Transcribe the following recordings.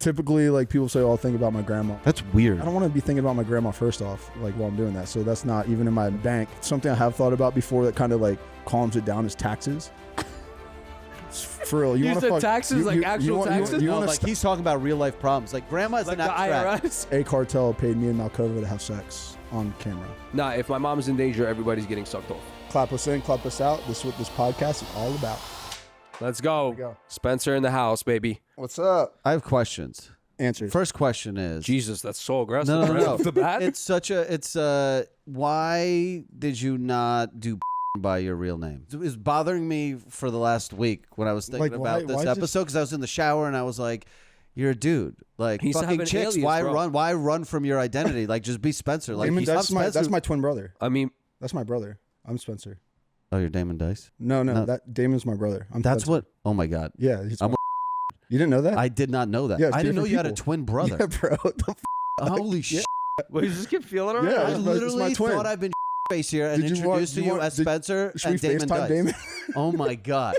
typically, like, people say, oh, I'll think about my grandma. That's weird. I don't want to be thinking about my grandma first off, like, while I'm doing that. So that's not even in my bank. Something I have thought about before that kind of, like, calms it down is taxes. For real, you said taxes, like actual taxes? Like he's talking about real life problems. Like grandma's like an abstract. the IRS? A cartel paid me and Malkova to have sex on camera. Nah, if my mom's in danger, everybody's getting sucked off. Clap us in, clap us out. This is what this podcast is all about. Let's go. Spencer in the house, baby. What's up? I have questions. Answers. First question is Jesus, that's so aggressive. no. Right off the bat? It's why did you not do by your real name? It was bothering me for the last week when I was thinking about this episode because I was in the shower and I was like, you're a dude. Like, fucking chicks, why run? Why run from your identity? Like, just be Spencer. Like, that's my twin brother. I mean, that's my brother. I'm Spencer. Oh, you're Damon Dice? No. That Damon's my brother. That's Spencer. what. Oh my God. Yeah. You didn't know that? I did not know that. Yeah, I didn't know you had a people. twin brother. Yeah, bro. Holy shit. Wait, you just keep feeling around? Yeah, I it's my literally twin. thought I've been face here and introduced you as Spencer should and we Damon FaceTime Dice. Damon? Oh my God.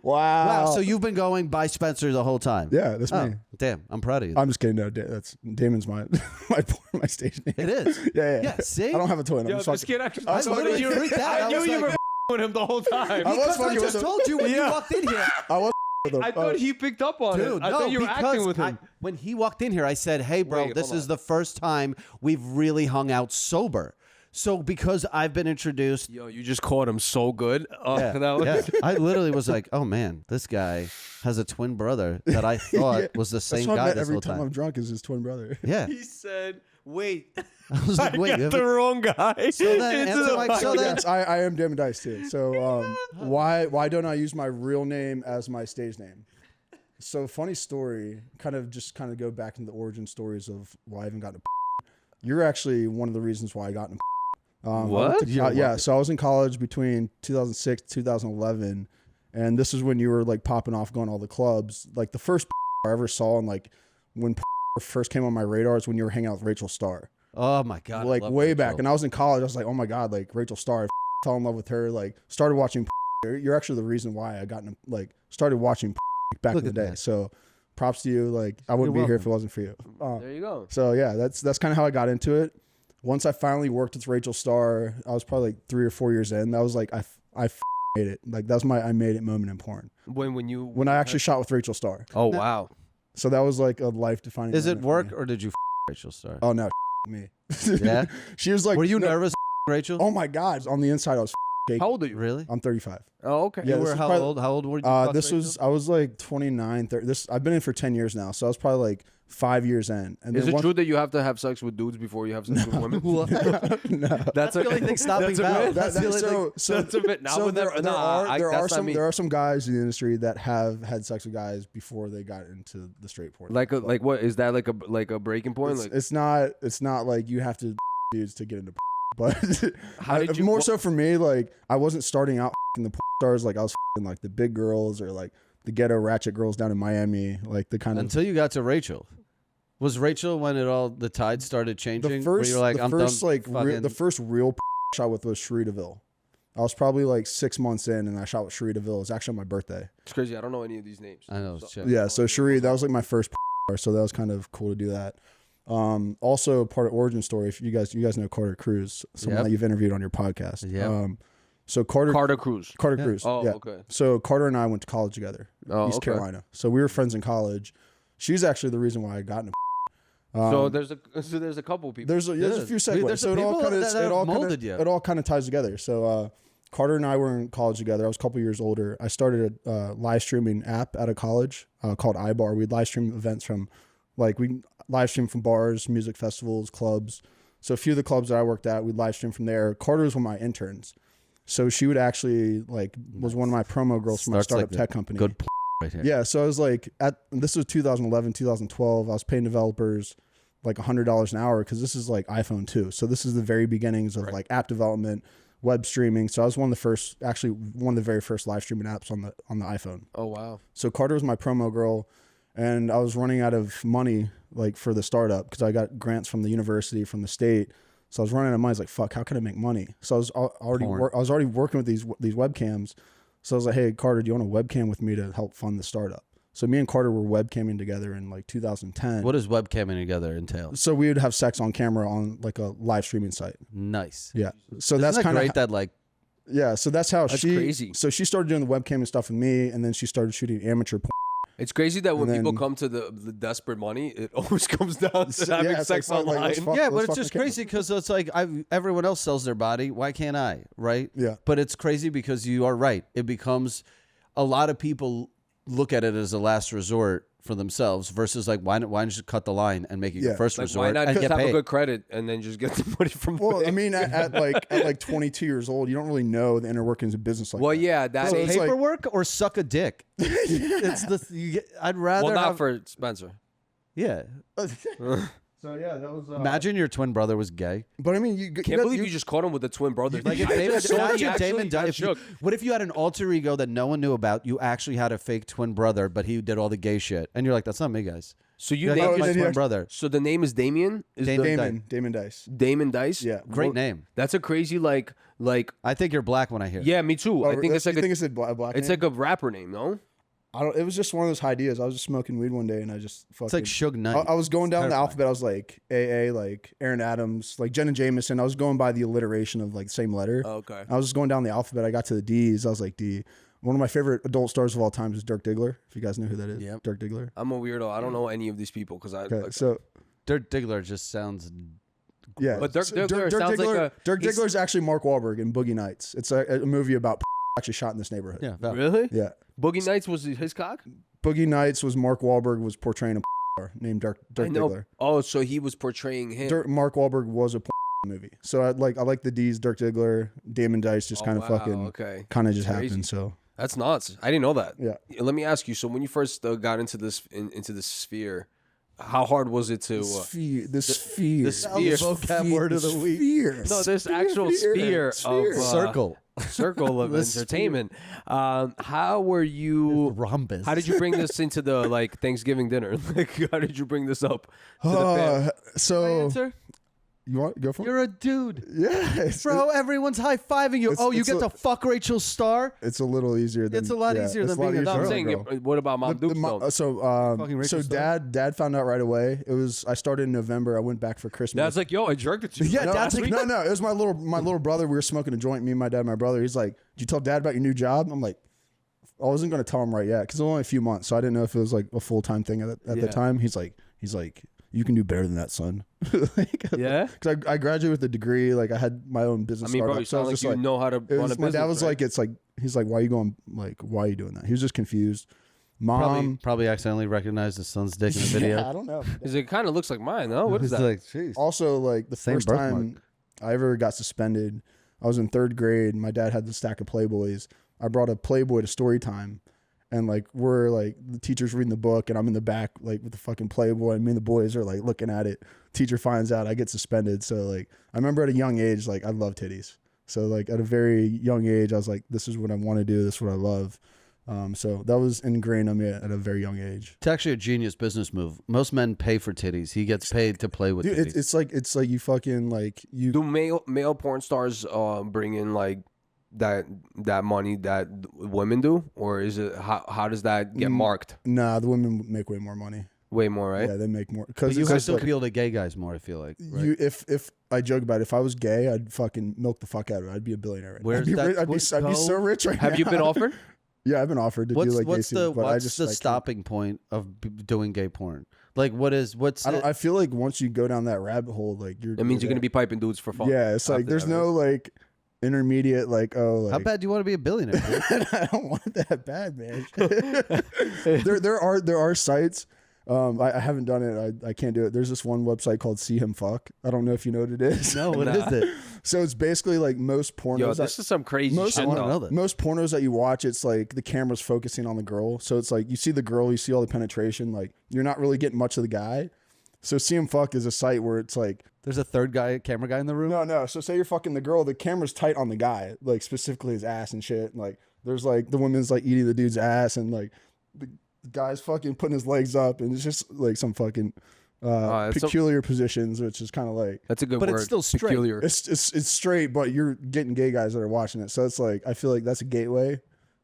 Wow. So you've been going by Spencer the whole time? Yeah, that's me. Damn, I'm proud of you. I'm just kidding. No, that's Damon's my my stage name. It is. Yeah. See? I don't have a twin. Yo, this kid actually. I literally freaked out. I knew you were with him the whole time. I just told you when you walked in here. I was I thought he picked up on Dude, it. I thought you were acting with him. When he walked in here, I said, hey, bro, Wait, this hold is on. the first time we've really hung out sober. So because I've been introduced. Yo, you just caught him so good. Yeah. I literally was like, oh, man, this guy has a twin brother that I thought was the same guy this whole time. Every time I'm drunk is his twin brother. Yeah. He said, wait. I was like, wait. got the wrong guy. So then, Yes, I am Damon Dice too. So why don't I use my real name as my stage name? So funny story, kind of go back into the origin stories of why I haven't gotten a You're actually one of the reasons why I got in What? Yeah, so I was in college between 2006 2011, and this is when you were like popping off, going to all the clubs. Like the first I ever saw, and like when first came on my radar is when you were hanging out with Rachel Starr. Oh my God. Like way back. And I was in college. I was like, oh my God, like Rachel Starr. I fell in love with her. Like started watching. You're actually the reason why I got started watching back in the day. So props to you. Like I wouldn't be here if it wasn't for you. There you go. So yeah, that's kind of how I got into it. Once I finally worked with Rachel Starr, I was probably like 3 or 4 years in. That was like I made it. Like that was my I made it moment in porn. When I actually shot with Rachel Starr. Oh wow. So that was like a life defining. Is it work or did you Rachel Starr? Oh no, me. Yeah. She was like. Were you nervous, Rachel? Oh my God! On the inside, I was. How old are you? Really? I'm 35. Oh okay. Yeah, You were how old? How old were you? I was like 29, 30. I've been in for 10 years now, so I was probably like 5 years in. And is it true that you have to have sex with dudes before you have sex with women? No. That's the only thing stopping Val. That's a bit. Now So there are some guys in the industry that have had sex with guys before they got into the straight porn. Like what is that like a breaking point? It's not like you have to dudes to get into. But how did you more so for me, like I wasn't starting out in the stars, like I was like the big girls or like the ghetto ratchet girls down in Miami, like the kind of until you got to Rachel. Was Rachel when the tide started changing? The first, where you're like, the first real shot with was Cherie DeVille. I was probably like 6 months in, and I shot with Cherie DeVille. It was actually on my birthday. It's crazy. I don't know any of these names. I know. So Cherie, that was like my first. So that was kind of cool to do that. Also part of origin story. If you guys know Carter Cruz, someone that you've interviewed on your podcast. Yeah. So Carter Cruz. Cruz. Oh, yeah. okay. So Carter and I went to college together, East Carolina. So we were friends in college. She's actually the reason why I got into. So there's a couple people. There's a few segues. So it all kind of ties together. So Carter and I were in college together. I was a couple years older. I started a live streaming app out of college called iBar. We'd live stream events from. Like we live stream from bars, music festivals, clubs. So a few of the clubs that I worked at, we'd live stream from there. Carter was one of my interns. So she would actually was one of my promo girls for my startup tech company. Good right here. Yeah. So I was like this was 2011, 2012. I was paying developers like $100 an hour because this is like iPhone 2. So this is the very beginnings of like app development, web streaming. So I was one of the very first live streaming apps on the iPhone. Oh wow. So Carter was my promo girl. And I was running out of money like for the startup because I got grants from the university, from the state. So I was running out of money. I was like, fuck, how can I make money? So I was already working with these webcams. So I was like, hey, Carter, do you want a webcam with me to help fund the startup? So me and Carter were webcamming together in like 2010. What does webcamming together entail? So we would have sex on camera on like a live streaming site. Nice. Yeah. So Isn't that's that kind of great that like. Yeah. So that's how That's she. crazy. So she started doing the webcamming stuff with me, and then she started shooting amateur porn. It's crazy that when And people then- come to the desperate money, it always comes down to having it's sex like, online. let's fuck- Yeah, let's but it's fuck just the camera. crazy because it's like everyone else sells their body. Why can't I? Right? Yeah. But it's crazy because you are right. It becomes a lot of people look at it as a last resort for themselves versus like why don't you cut the line and make it your first Like, resort why not and just get have paid? a good credit and then just get the money from the Well, I bank? mean, at like 22 years old, you don't really know the inner workings of business like Well, that. yeah, that So is. it's like- Paperwork or suck a dick. It's I'd rather. Well, not have, for Spencer. yeah. So yeah, that was. Imagine your twin brother was gay. But I mean, you Can't believe you just caught him with a twin brother. Like if I Damon, saw imagine he Damon actually Dice. got shook. What if you had an alter ego that no one knew about? You actually had a fake twin brother, but he did all the gay shit, and you're like, "That's not me, guys." So you You're like, named "That's my his twin actually- brother." So the name is Damien. Is Damon Dice. Damon Dice. Yeah, Great name. That's a crazy like. I think you're black when I hear. Yeah, me too. I think it's like you think it's a black it's name? like a rapper name, no? I don't. It was just one of those ideas. I was just smoking weed one day, and I just fucking. It's like Suge Knight. I was going down the terrifying. alphabet. I was like AA, like Aaron Adams, like Jenna Jameson. I was going by the alliteration of like the same letter. Okay. I was just going down the alphabet. I got to the D's. I was like D. One of my favorite adult stars of all time is Dirk Diggler. If you guys know who that is, Yep. Dirk Diggler. I'm a weirdo. I don't know any of these people because I. Okay, Like, so Dirk Diggler just sounds. yeah, But Dirk so Diggler sounds like a- Dirk he's- Diggler is actually Mark Wahlberg in Boogie Nights. It's a movie about actually shot in this neighborhood. Yeah. really? Yeah. Boogie Nights was his cock. Boogie Nights was Mark Wahlberg was portraying a named Dirk I know. Diggler. Oh, so he was portraying him. Mark Wahlberg was a movie. So I like the D's, Dirk Diggler, Damon Dice just Oh, kind of wow, fucking okay. kind of just Crazy. happened. So That's nuts. I didn't know that. yeah. Let me ask you. So when you first got into this sphere, how hard was it to? Sphere. the sphere. Vocab word of the week. Sphere. No, this actual sphere of Circle. circle of entertainment. How were you? Rhombus. How did you bring this into the like Thanksgiving dinner? Like, how did you bring this up to the fam? So Answer? you want go for it? You're a dude. Yeah, Bro, everyone's high fiving you. It's- Oh, you it's get a- to fuck Rachel Starr? It's a little easier than It's a lot easier it's than being a easier girl. I'm than saying, girl. what about Mom Dukes? though? So Fucking Rachel so Starr? dad found out right away. It was I started in November. I went back for Christmas. Dad's like, yo, I jerked it to you. Yeah, last dad's like, week. no. It was my little brother. We were smoking a joint. Me, my dad, my brother. He's like, "Did you tell dad about your new job?" I'm like, I wasn't gonna tell him right yet because it was only a few months, so I didn't know if it was like a full time thing at the Yeah. time. He's like, you can do better than that, son. Like, Yeah? because I graduated with a degree. Like I had my own business. I mean, bro, startup, you so I sound was like just you know how to it run was, a my business. dad was right? like, it's like he's like, why are you going? Like, why are you doing that? He was just confused. Mom, Probably accidentally recognized his son's dick in the video. yeah, I don't know. He's like, it kind of looks like mine, though. What is He's that? like, jeez. Also, like the Same first birthmark. time I ever got suspended, I was in 3rd grade. My dad had the stack of Playboys. I brought a Playboy to story time, and like we're like the teacher's reading the book, and I'm in the back like with the fucking Playboy, and me and the boys are like looking at it. Teacher finds out, I get suspended. So like I remember at a young age, like I love titties. So like at a very young age, I was like, this is what I want to do. This is what I love. So that was ingrained on me at a very young age. It's actually a genius business move. Most men pay for titties. He gets paid to play with Dude, titties. it's like you fucking like you. Do male porn stars bring in like that money that women do, or is it how does that get marked? Nah, the women make way more money. Way more, right? Yeah, they make more But because you it's have just to like, appeal to gay guys more, I feel like. Right? you if I joke about it, if I was gay, I'd fucking milk the fuck out of it. I'd be a billionaire. Right now. Where's I'd be, that- rich, I'd, be, what's I'd be go? so rich right now. Have you been offered? Yeah, I've been offered to do like what's gay the scenes, but what's I just the I can't. stopping point of doing gay porn? Like what's I don't. the, I feel like once you go down that rabbit hole, like That means you're gonna be piping dudes for fun. Yeah, it's like After there's that, no like intermediate like how bad do you want to be a billionaire? Dude? I don't want it that bad, man. there are sites. I haven't done it. I can't do it. There's this one website called See Him Fuck. I don't know if you know what it is. No, what is it? So it's basically like most pornos. Yo, that- this is some crazy most, shit. I wanna though. know that. most pornos that you watch, it's like the camera's focusing on the girl. So it's like you see the girl, you see all the penetration. Like you're not really getting much of the guy. So See Him Fuck is a site where it's like, There's a third camera guy in the room. no. So say you're fucking the girl, the camera's tight on the guy, like specifically his ass and shit. And like there's like the woman's like eating the dude's ass, and like the guy's fucking putting his legs up, and it's just like some fucking it's peculiar positions, which is kind of like That's a good But word. it's still straight. Peculiar. it's straight, but you're getting gay guys that are watching it. So it's like I feel like that's a gateway.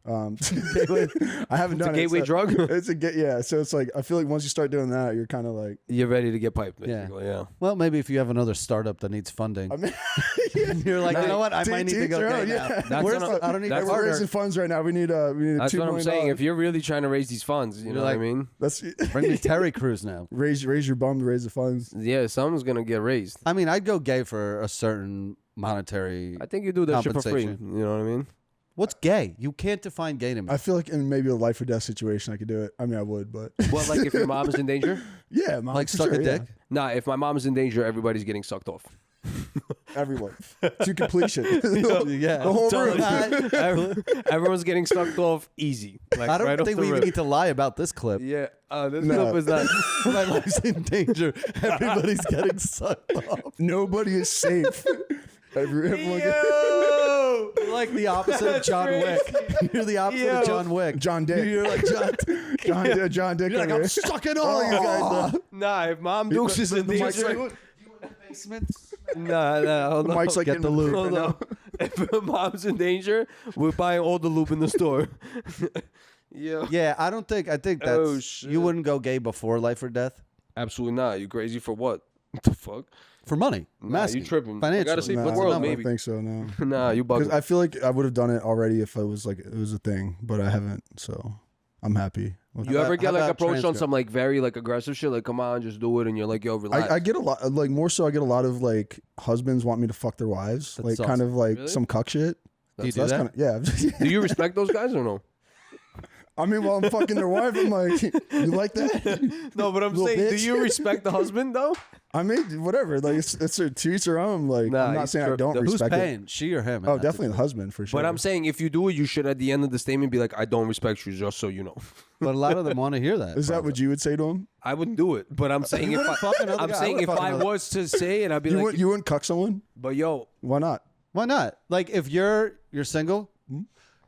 I haven't done it. It's a gateway drug? It's yeah. So it's like, I feel like once you start doing that, you're kind of like... You're ready to get piped, basically, yeah. Well, maybe if you have another startup that needs funding. I mean, you're like, you know what? I might need to go gay now. I don't need to We're raising funds right now. We need $2 million. That's what I'm saying. If you're really trying to raise these funds, you know what I mean? Bring me Terry Crews now. Raise your bum to raise the funds. Yeah, someone's going to get raised. I mean, I'd go gay for a certain monetary I think you do that shit for free. You know what I mean? What's gay? You can't define gay to me. I feel like in maybe a life or death situation, I could do it. I mean, I would, but... Well, like if your mom is in danger? Yeah, mom. Like suck a dick? Yeah. Nah, if my mom is in danger, everybody's getting sucked off. Everyone. To completion. Yeah. The whole room. Everyone's getting sucked off easy. Like, I don't think we even need to lie about this clip. Yeah. This clip is not... My life's in danger. Everybody's getting sucked off. Nobody is safe. Everyone like the opposite of John Wick. You're the opposite of John Wick. John Dick. You're like John Dick. You're like, I'm sucking all you guys. Nah, if Mom Dukes is in danger... Nah, hold on. Mike's like, get the lube. Hold on. If Mom's in danger, we're buying all the lube in the store. Yeah, I think that's... You wouldn't go gay before life or death? Absolutely not. You crazy for what? What the fuck? For money. Nah, you tripping. Financially. I gotta see the world, maybe. I don't think so, no. Nah, you bugging. I feel like I would have done it already if it was a thing, but I haven't, so I'm happy. You ever get like approached on some like very like aggressive shit, like come on, just do it, and you're like, yo, relax. I get a lot, like more so I get a lot of like husbands want me to fuck their wives, That's like awesome. kind of like Really? some cuck shit. Do you do that? Kinda, yeah. Do you respect those guys or no? I mean, while I'm fucking their wife, I'm like, you like that? No, but I'm Little saying, do bitch. you respect the husband though? I mean, whatever. Like it's to each their own. Like Nah, I'm not he's saying I tripped. don't Who's Who's respect paying? it. She or him? Oh, definitely the husband for sure. But I'm saying, if you do it, you should at the end of the statement be like, I don't respect you, just so you know. But a lot of them want to hear that. Is that what you would say to him? I wouldn't do it, but I'm saying if I was to say it, I'd be like, you wouldn't cuck someone? but yo, Why not? Why not? Like if you're single,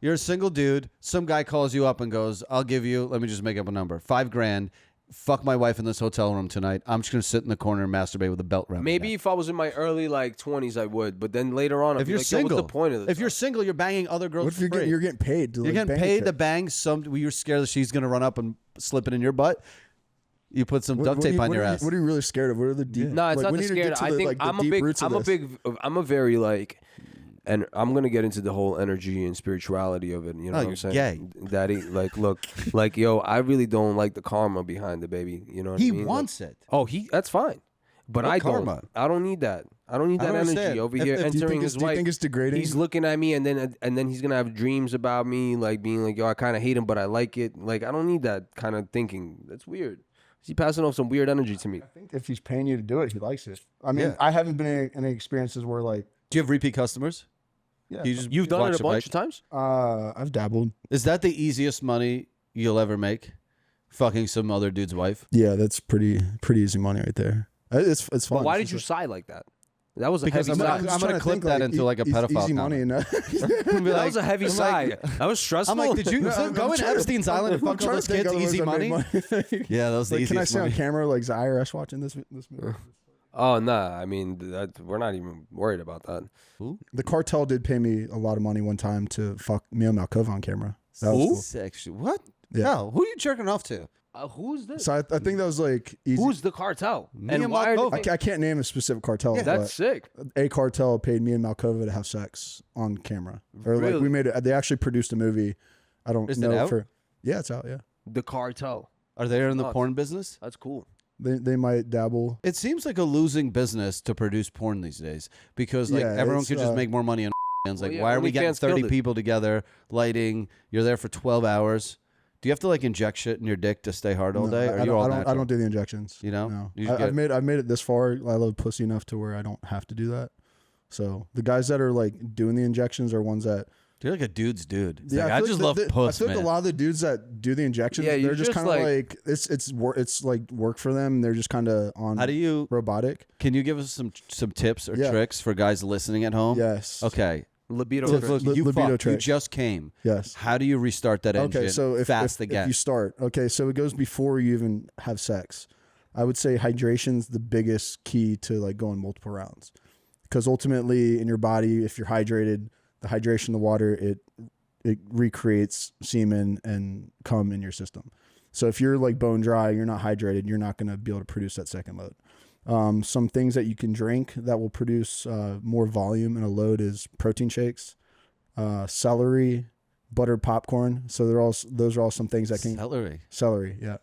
you're a single dude, some guy calls you up and goes, I'll give you, let me just make up a number, $5,000. Fuck my wife in this hotel room tonight. I'm just gonna sit in the corner and masturbate with a belt around. maybe if I was in my early like 20s, I would, but then later on, I'd if be you're like, single, what's the point of this? If you're single, you're banging other girls. What if for free. you're getting paid? To, You're like, getting bang paid chick? to bang some. You're scared that she's gonna run up and slip it in your butt. You put some duct tape on your ass. What are you really scared of? What are the deep? No, it's like, not we the need to get scared. to I the, think like, the I'm a deep big. roots of this. I'm a very like, and I'm gonna get into the whole energy and spirituality of it. You know what I'm saying? Gay. Daddy, like, look, like, yo, I really don't like the karma behind the baby. You know what I mean? He wants it. Oh, that's fine. But What I karma? don't. I don't need that. I don't need I that don't energy understand. over If- here if you entering his Do you wife. think it's degrading? He's looking at me, and then he's gonna have dreams about me, like being like, yo, I kind of hate him, but I like it. Like, I don't need that kind of thinking. That's weird. Is he passing off some weird energy to me? I think if he's paying you to do it, he likes it. I mean, I haven't been in any experiences where like, Do you have repeat customers? yeah, You've done watch it a bunch of times. I've dabbled. Is that the easiest money you'll ever make? Fucking some other dude's wife? Yeah, that's pretty easy money right there. It's fun. But why did you sigh like that? That was a Because heavy I'm sigh. I'm gonna clip that into like a pedophile easy money. comment. And, That was a heavy sigh. That was stressful. I'm like, did you No, go I'm in trying to- Epstein's Island and fuck all those kids? Easy money? Yeah, that was the Like, easiest can I say on money. camera like is the IRS watching this movie? Oh nah, I mean we're not even worried about that. The cartel did pay me a lot of money one time to fuck Mia Malkova on camera. That was cool. Sexual. What? Yeah. No, who are you jerking off to? Who's this? So I think that was like easy. Who's the cartel? Me And and why? Malkova. I can't name a specific cartel. That's but sick. a cartel paid me and Malkova to have sex on camera. Or like Really? we made it. They actually produced a movie. I don't Is it know out? for. Yeah, it's out. Yeah, The cartel. Are they in the Nuts. porn business? That's cool. they might dabble. It seems like a losing business to produce porn these days because like Yeah, everyone it's, could just make more money on. It's like, yeah, why are we getting OnlyFans killed 30 it. people together, lighting? You're there for 12 hours. Do you have to like inject shit in your dick to stay hard all No, day? Or you're all I natural? don't do the injections. You know? No. You just I've made it this far. I love pussy enough to where I don't have to do that. So the guys that are like doing the injections are ones that. You're like a dude's dude. It's Yeah, like, I feel just like love puss, I feel like man. a lot of the dudes that do the injections, Yeah, they're you're just just kind of like- it's like work for them. They're just kind of on. How do you? robotic? Can you give us some tips or Yeah. tricks for guys listening at home? Yes. Okay. Libido. So trick. look, you libido fucked. You trick. just came. Yes. How do you restart that engine? Okay, so if fast if again. you start, okay, so it goes before you even have sex. I would say hydration's the biggest key to like going multiple rounds, because ultimately in your body, if you're hydrated, the hydration, the water, it it recreates semen and cum in your system. So if you're like bone dry, you're not hydrated, you're not going to be able to produce that second load. Some things that you can drink that will produce more volume in a load is protein shakes, celery, buttered popcorn. So those are all some things that can celery, yeah.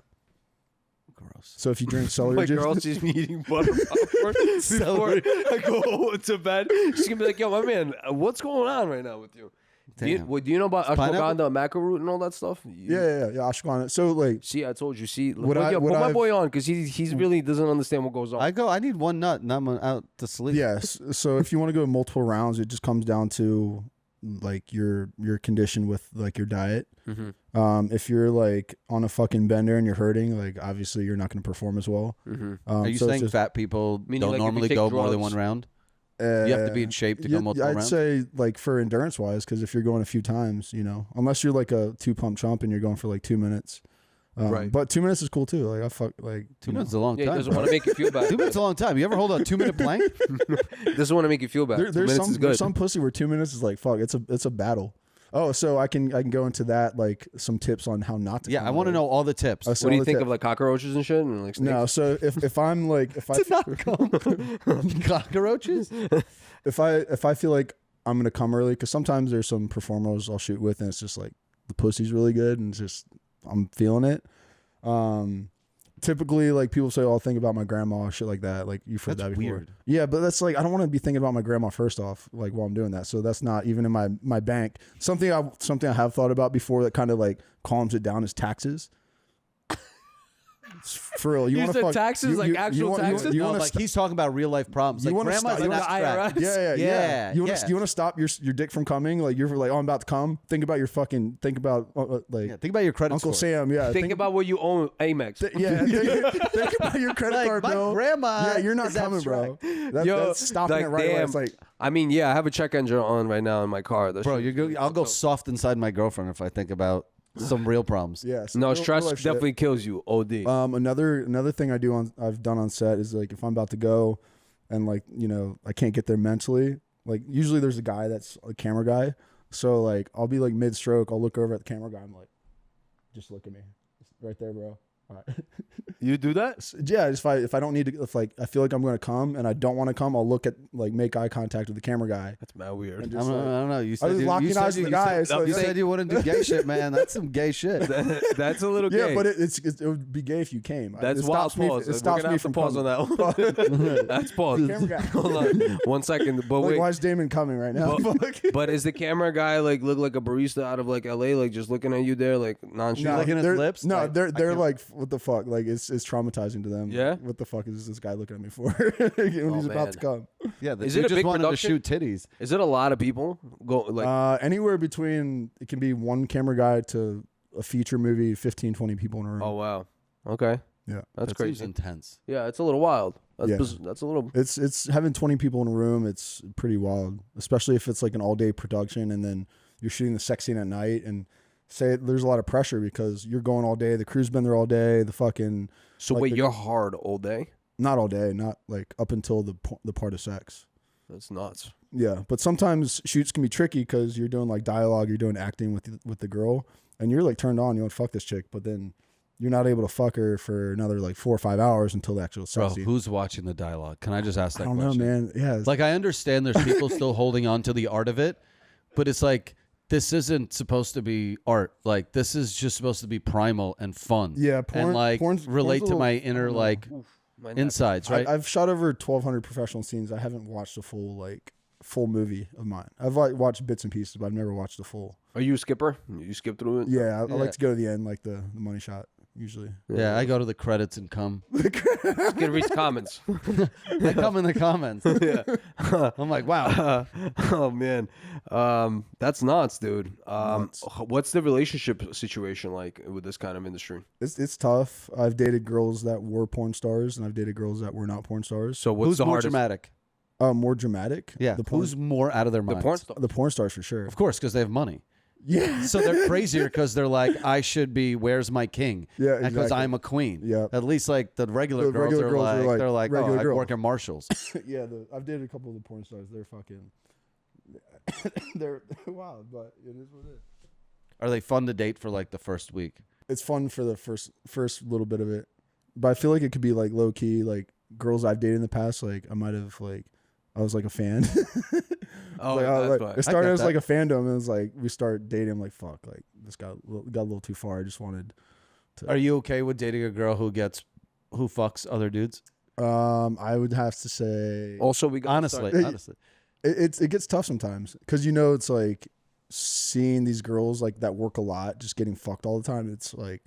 Gross. So if you drink celery My juice, girl sees me eating butter popcorn before I go to bed. She's gonna be like, "Yo, my man, what's going on right now with you?" Do you know about ashwagandha, maca root, and all that stuff? Yeah, ashwagandha. So like, see, I told you. See, put my boy on because he's really doesn't understand what goes on. I need one nut and I'm out to sleep. Yes. So if you want to go multiple rounds, it just comes down to like your condition with like your diet. Mm-hmm. If you're like on a fucking bender and you're hurting, like obviously you're not going to perform as well. Mm-hmm. Are you saying fat people don't normally go more than one round? You have to be in shape to go multiple rounds? I'd say like for endurance wise, because if you're going a few times, unless you're like a 2-pump chump and you're going for like 2 minutes. Right. But 2 minutes is cool too. Like 2 minutes is a long time. He doesn't want to make you feel bad. 2 minutes is a long time. You ever hold a 2 minute plank? Doesn't want to make you feel bad. There's some pussy where 2 minutes is like fuck. It's a battle. Oh, so I can go into that, like some tips on how not to. Yeah, I want to know all the tips. What do you think of like cockroaches and shit and like snakes? No, so if I'm like if I cockroaches, if I feel like I'm gonna come early, because sometimes there's some performers I'll shoot with and it's just like the pussy's really good and it's just I'm feeling it. Typically, like people say, "Oh, think about my grandma," shit like that. Like you've heard that before. Weird. Yeah, but that's like I don't want to be thinking about my grandma first off, like while I'm doing that. So that's not even in my bank. Something I have thought about before that kind of like calms it down is taxes. For real, you said taxes, like actual taxes. You want like he's talking about real life problems. Like grandma's an abstract. Yeah. You want to stop your dick from coming? Like you're like, oh, I'm about to come. Think about your fucking. Think about think about your credit Uncle score. Sam. Yeah. Think about what you own Amex. Think about your credit card bill. My grandma. Yeah, you're not coming, bro. That's stopping it right away. It's like. I mean, yeah, I have a check engine on right now in my car. Bro, I'll go soft inside my girlfriend if I think about some real problems. Yes. No, stress definitely kills you. OD. Another thing I've done on set is like if I'm about to go and like, I can't get there mentally, like usually there's a guy that's a camera guy. So like I'll be like mid stroke, I'll look over at the camera guy, I'm like, just look at me. Right there, bro. All right. You do that? Yeah, if I don't need to, if like I feel like I'm going to come and I don't want to come, I'll look at like make eye contact with the camera guy. That's mad weird. I don't know. You said I was locking eyes with the guy. You said you wouldn't do gay shit, man. That's some gay shit. That's a little gay. Yeah, but it would be gay if you came. That's wild pause. It stops me from pause on that one. That's pause. Camera guy. Hold on 1 second. But wait, why is Damon coming right now? But is the camera guy like look like a barista out of like LA, like just looking at you there like nonchalant? Looking at his lips? No, they're like, what the fuck? Like it's traumatizing to them. Yeah. What the fuck is this guy looking at me for when he's about to come? Yeah. Is it a big production? To shoot titties. Is it a lot of people go like? Anywhere between it can be one camera guy to a feature movie, 15, 20 people in a room. Oh wow. Okay. Yeah. That's crazy. Seems intense. Yeah, it's a little wild. That's a little. It's having 20 people in a room. It's pretty wild, especially if it's like an all day production and then you're shooting the sex scene at night and. Say there's a lot of pressure because you're going all day. The crew's been there all day. The fucking. So like wait, you're hard all day? Not all day. Not like up until the part of sex. That's nuts. Yeah, but sometimes shoots can be tricky because you're doing like dialogue, you're doing acting with the girl, and you're like turned on. You want to fuck this chick, but then you're not able to fuck her for another like 4 or 5 hours until the actual sex scene. Who's watching the dialogue? Can I just ask that question? I don't know, man. Yeah. Like I understand there's people still holding on to the art of it, but it's like. This isn't supposed to be art. Like this is just supposed to be primal and fun. Yeah, and like relate to my inner like insides. Right. I've shot over 1,200 professional scenes. I haven't watched a full movie of mine. I've like watched bits and pieces, but I've never watched the full. Are you a skipper? You skip through it? Yeah, I like to go to the end, like the money shot. Usually. Yeah, I go to the credits and come. Just gonna read comments. I come in the comments. Yeah. I'm like, wow. Oh man, that's nuts, dude. What's the relationship situation like with this kind of industry? It's tough. I've dated girls that were porn stars, and I've dated girls that were not porn stars. So who's the more hardest? Dramatic? More dramatic. Yeah. Who's more out of their minds? The porn stars for sure. Of course, because they have money. Yeah. So they're crazier because they're like, I should be, where's my king? Yeah, exactly. Because I'm a queen. Yeah. At least like the regular girls are like, oh, I work at Marshall's. Yeah, I've dated a couple of the porn stars. They're fucking, they're wild, but it is what it is. Are they fun to date for like the first week? It's fun for the first little bit of it, but I feel like it could be like low key. Like girls I've dated in the past, like I might have like I was like a fan. It started as like a fandom, and it was like we start dating. I'm like, fuck, like this got a little too far. I just wanted to. Are you okay with dating a girl who fucks other dudes? I would have to say. Also, we got honestly, it gets tough sometimes because it's like seeing these girls like that work a lot, just getting fucked all the time. It's like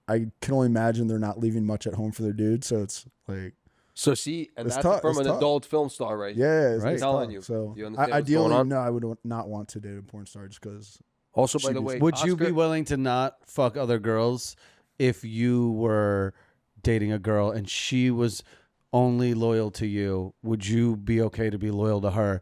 I can only imagine they're not leaving much at home for their dude, so it's like. So see, and that's from an adult film star, right? Yeah, right. Telling tough. you. So you understand ideally, no, I would not want to date a porn star just because. Also, by the way, would you be willing to not fuck other girls if you were dating a girl and she was only loyal to you? Would you be okay to be loyal to her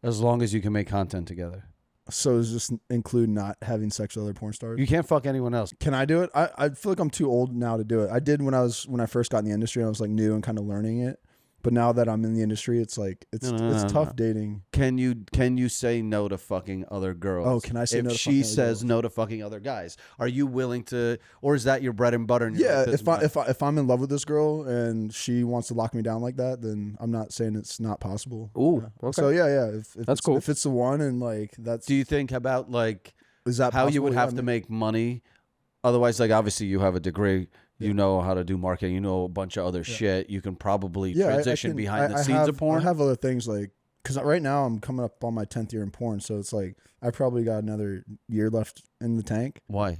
as long as you can make content together? So does this include not having sex with other porn stars? You can't fuck anyone else. Can I do it? I feel like I'm too old now to do it. I did when I first got in the industry. I was like new and kind of learning it. But now that I'm in the industry, it's like it's tough dating. Can you say no to fucking other girls? Oh, can I say no to fucking if she says no to fucking other guys? Are you willing to, or is that your bread and butter? And yeah, if I'm in love with this girl and she wants to lock me down like that, then I'm not saying it's not possible. Ooh, okay. So yeah, if that's cool. If it's the one and like that's. Do you think about like is that how possible? You would have to make money? Otherwise, like obviously you have a degree. You know how to do marketing. You know a bunch of other shit. You can probably transition behind the scenes of porn. I have other things like because right now I'm coming up on my 10th year in porn, so it's like I probably got another year left in the tank. Why?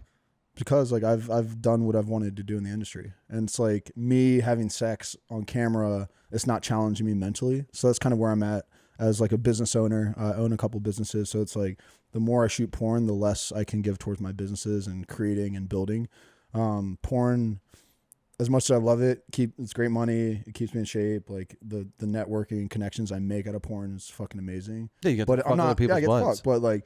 Because like I've done what I've wanted to do in the industry, and it's like me having sex on camera. It's not challenging me mentally, so that's kind of where I'm at as like a business owner. I own a couple businesses, so it's like the more I shoot porn, the less I can give towards my businesses and creating and building. Porn, as much as I love it, it's great money. It keeps me in shape. Like the networking and connections I make out of porn is fucking amazing. Yeah, you get to fuck other people's butts. But like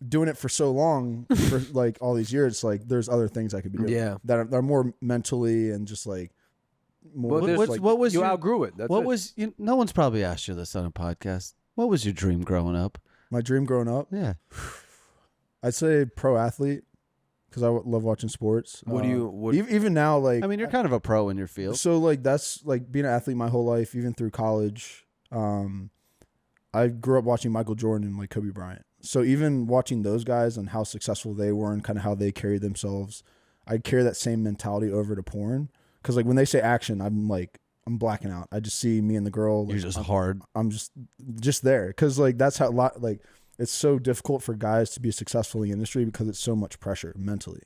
doing it for so long, for like all these years, like there's other things I could be doing. Yeah, that are more mentally and just like. More, what was you outgrew it? That's what was no one's probably asked you this on a podcast. What was your dream growing up? My dream growing up? Yeah, I'd say pro athlete. Because I love watching sports. Even now, like I mean, you're kind of a pro in your field. So like that's like being an athlete my whole life, even through college. I grew up watching Michael Jordan and like Kobe Bryant. So even watching those guys and how successful they were and kind of how they carried themselves, I carry that same mentality over to porn. Because like when they say action, I'm blacking out. I just see me and the girl. Like, you're just hard. I'm just there. Because like that's how like. It's so difficult for guys to be successful in the industry because it's so much pressure mentally.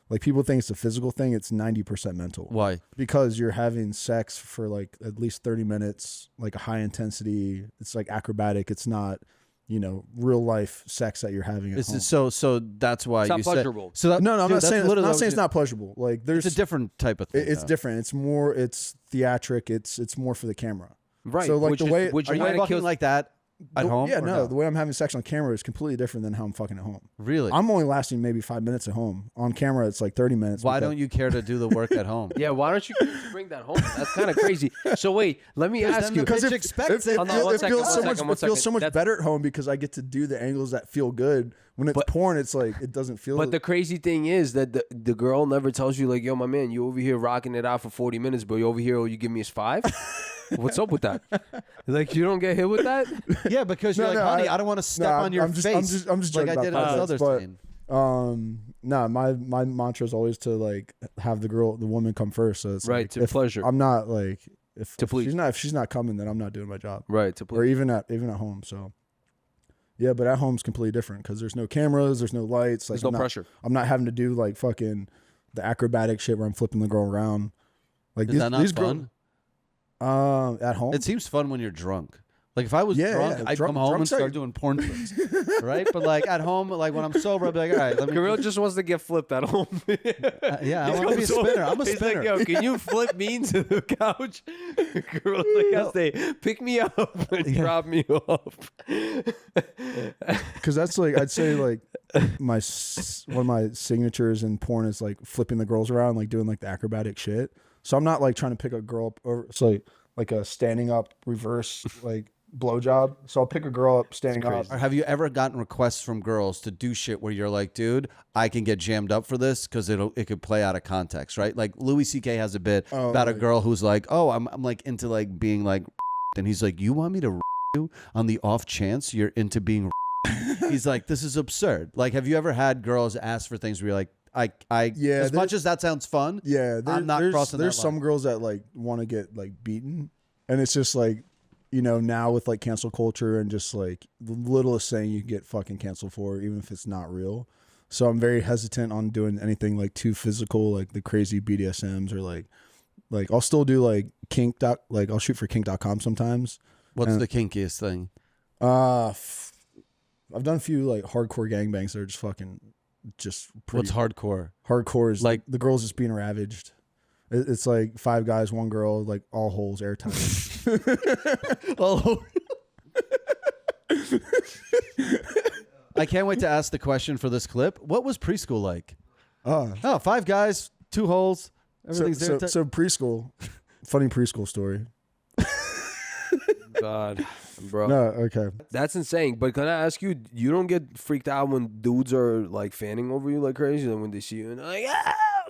Like people think it's a physical thing. It's 90% mental. Why? Because you're having sex for like at least 30 minutes, like a high intensity. It's like acrobatic. It's not, real life sex that you're having at home. So that's why it's not pleasurable. So I'm not saying it's not pleasurable. Like it's a different type of thing. It's different. It's theatric. It's more for the camera. Right. So like are you fucking like that? At home? Yeah, no. The way I'm having sex on camera is completely different than how I'm fucking at home. Really? I'm only lasting maybe 5 minutes at home. On camera, it's like 30 minutes. Why don't you care to do the work at home? Yeah, why don't you bring that home? That's kind of crazy. So wait, let me ask you. Because it feels so much better at home because I get to do the angles that feel good. When it's porn, it's like it doesn't feel. But the crazy thing is that the girl never tells you like, yo, my man, you over here rocking it out for 40 minutes, but you over here, you give me is 5. What's up with that? Like you don't get hit with that? Yeah, because you're honey, I don't want to step on your face. I'm just like I did on this other scene. My mantra is always to like have the woman come first. So it's right like, to pleasure. I'm not like if please. she's not coming, then I'm not doing my job. Right to please. Or even at home. So yeah, but at home's completely different because there's no cameras, there's no lights. Like, there's no pressure. I'm not having to do like fucking the acrobatic shit where I'm flipping the girl around. Like is that not fun? At home, it seems fun when you're drunk. Like if I was drunk, I'd come home and start doing porn tricks, right? But like at home, like when I'm sober, I'd be like, all right, let me. Kirill just wants to get flipped at home. Yeah, I want to be a spinner. I'm a spinner. Like, yo, can you flip me into the couch? Kirill's like, I say, pick me up and drop me off. Because that's like I'd say like one of my signatures in porn is like flipping the girls around, like doing like the acrobatic shit. So I'm not like trying to pick a girl up over. It's like a standing up reverse like blowjob. So I'll pick a girl up standing up. Or have you ever gotten requests from girls to do shit where you're like, dude, I can get jammed up for this because it could play out of context, right? Like Louis C.K. has a bit about a girl who's like, oh, I'm like into like being like, and he's like, you want me to you on the off chance you're into being He's like, this is absurd. Like, have you ever had girls ask for things where you're like, as much as that sounds fun, I'm not crossing that line. There's some girls that like want to get like beaten, and it's just like, you know, now with like cancel culture and just like the littlest thing you can get fucking canceled for, even if it's not real. So I'm very hesitant on doing anything like too physical, like the crazy BDSMs or like I'll still do like like I'll shoot for kink.com sometimes. What's the kinkiest thing? I've done a few like hardcore gangbangs that are just fucking What's hardcore? Hardcore is like the girls just being ravaged. It's like 5 guys, 1 girl, like all holes airtight. I can't wait to ask the question for this clip. What was preschool like? 5 guys, 2 holes. Everything's airtight. So preschool, funny preschool story. God, bro. No, okay. That's insane. But can I ask you, you don't get freaked out when dudes are like fanning over you like crazy, and when they see you and they're like,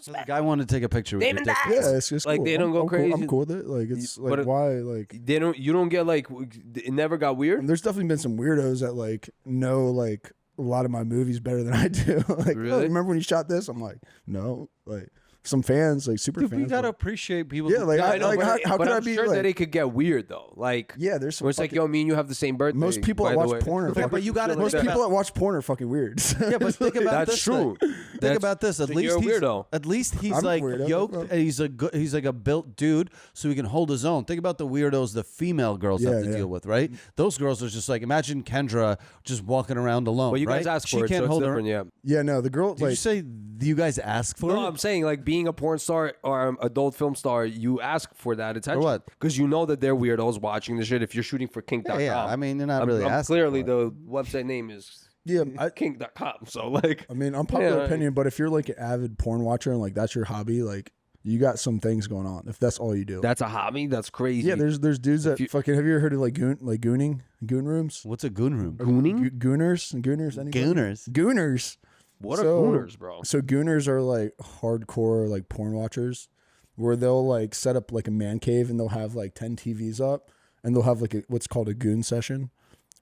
so the guy wanted to take a picture with Damon you. Yeah, it's just like cool. they don't go crazy. I'm cool with it. Like it's like why like you don't get like it never got weird. There's definitely been some weirdos that like know like a lot of my movies better than I do. Like, really? Oh, remember when you shot this? I'm like, no, like. Some fans, like super fans. You gotta appreciate people. Yeah, like, how could I be sure like, that it could get weird though. Like, yeah, there's some. Where it's like, yo, me and you have the same birthday. Most people that watch porn, but you gotta. Most people that watch porn are fucking weird. Yeah, but think about that's this. True. Think about this. At least he's weirdo. At least he's I'm like weirdo. yoked. And he's like a built dude, so he can hold his own. Think about the weirdos the female girls have to deal with, right? Those girls are just like, imagine Kendra just walking around alone. Well, you guys ask for it, so it's different. Yeah. Yeah, no, the girl. Did you say you guys ask for it? No, I'm saying like being a porn star or adult film star, you ask for that attention. For what? Because you know that they're weirdos watching the shit if you're shooting for kink.com. Yeah, I mean, you're not really asking. Clearly, the website name is kink.com. So, like, I mean, unpopular opinion, but if you're like an avid porn watcher and like that's your hobby, like you got some things going on. If that's all you do, that's a hobby. That's crazy. Yeah, there's dudes that fucking. Have you ever heard of like gooning rooms? What's a goon room? Gooning? Gooners. Gooners. What are gooners, bro? So gooners are like hardcore like porn watchers, where they'll like set up like a man cave and they'll have like 10 TVs up and they'll have like what's called a goon session,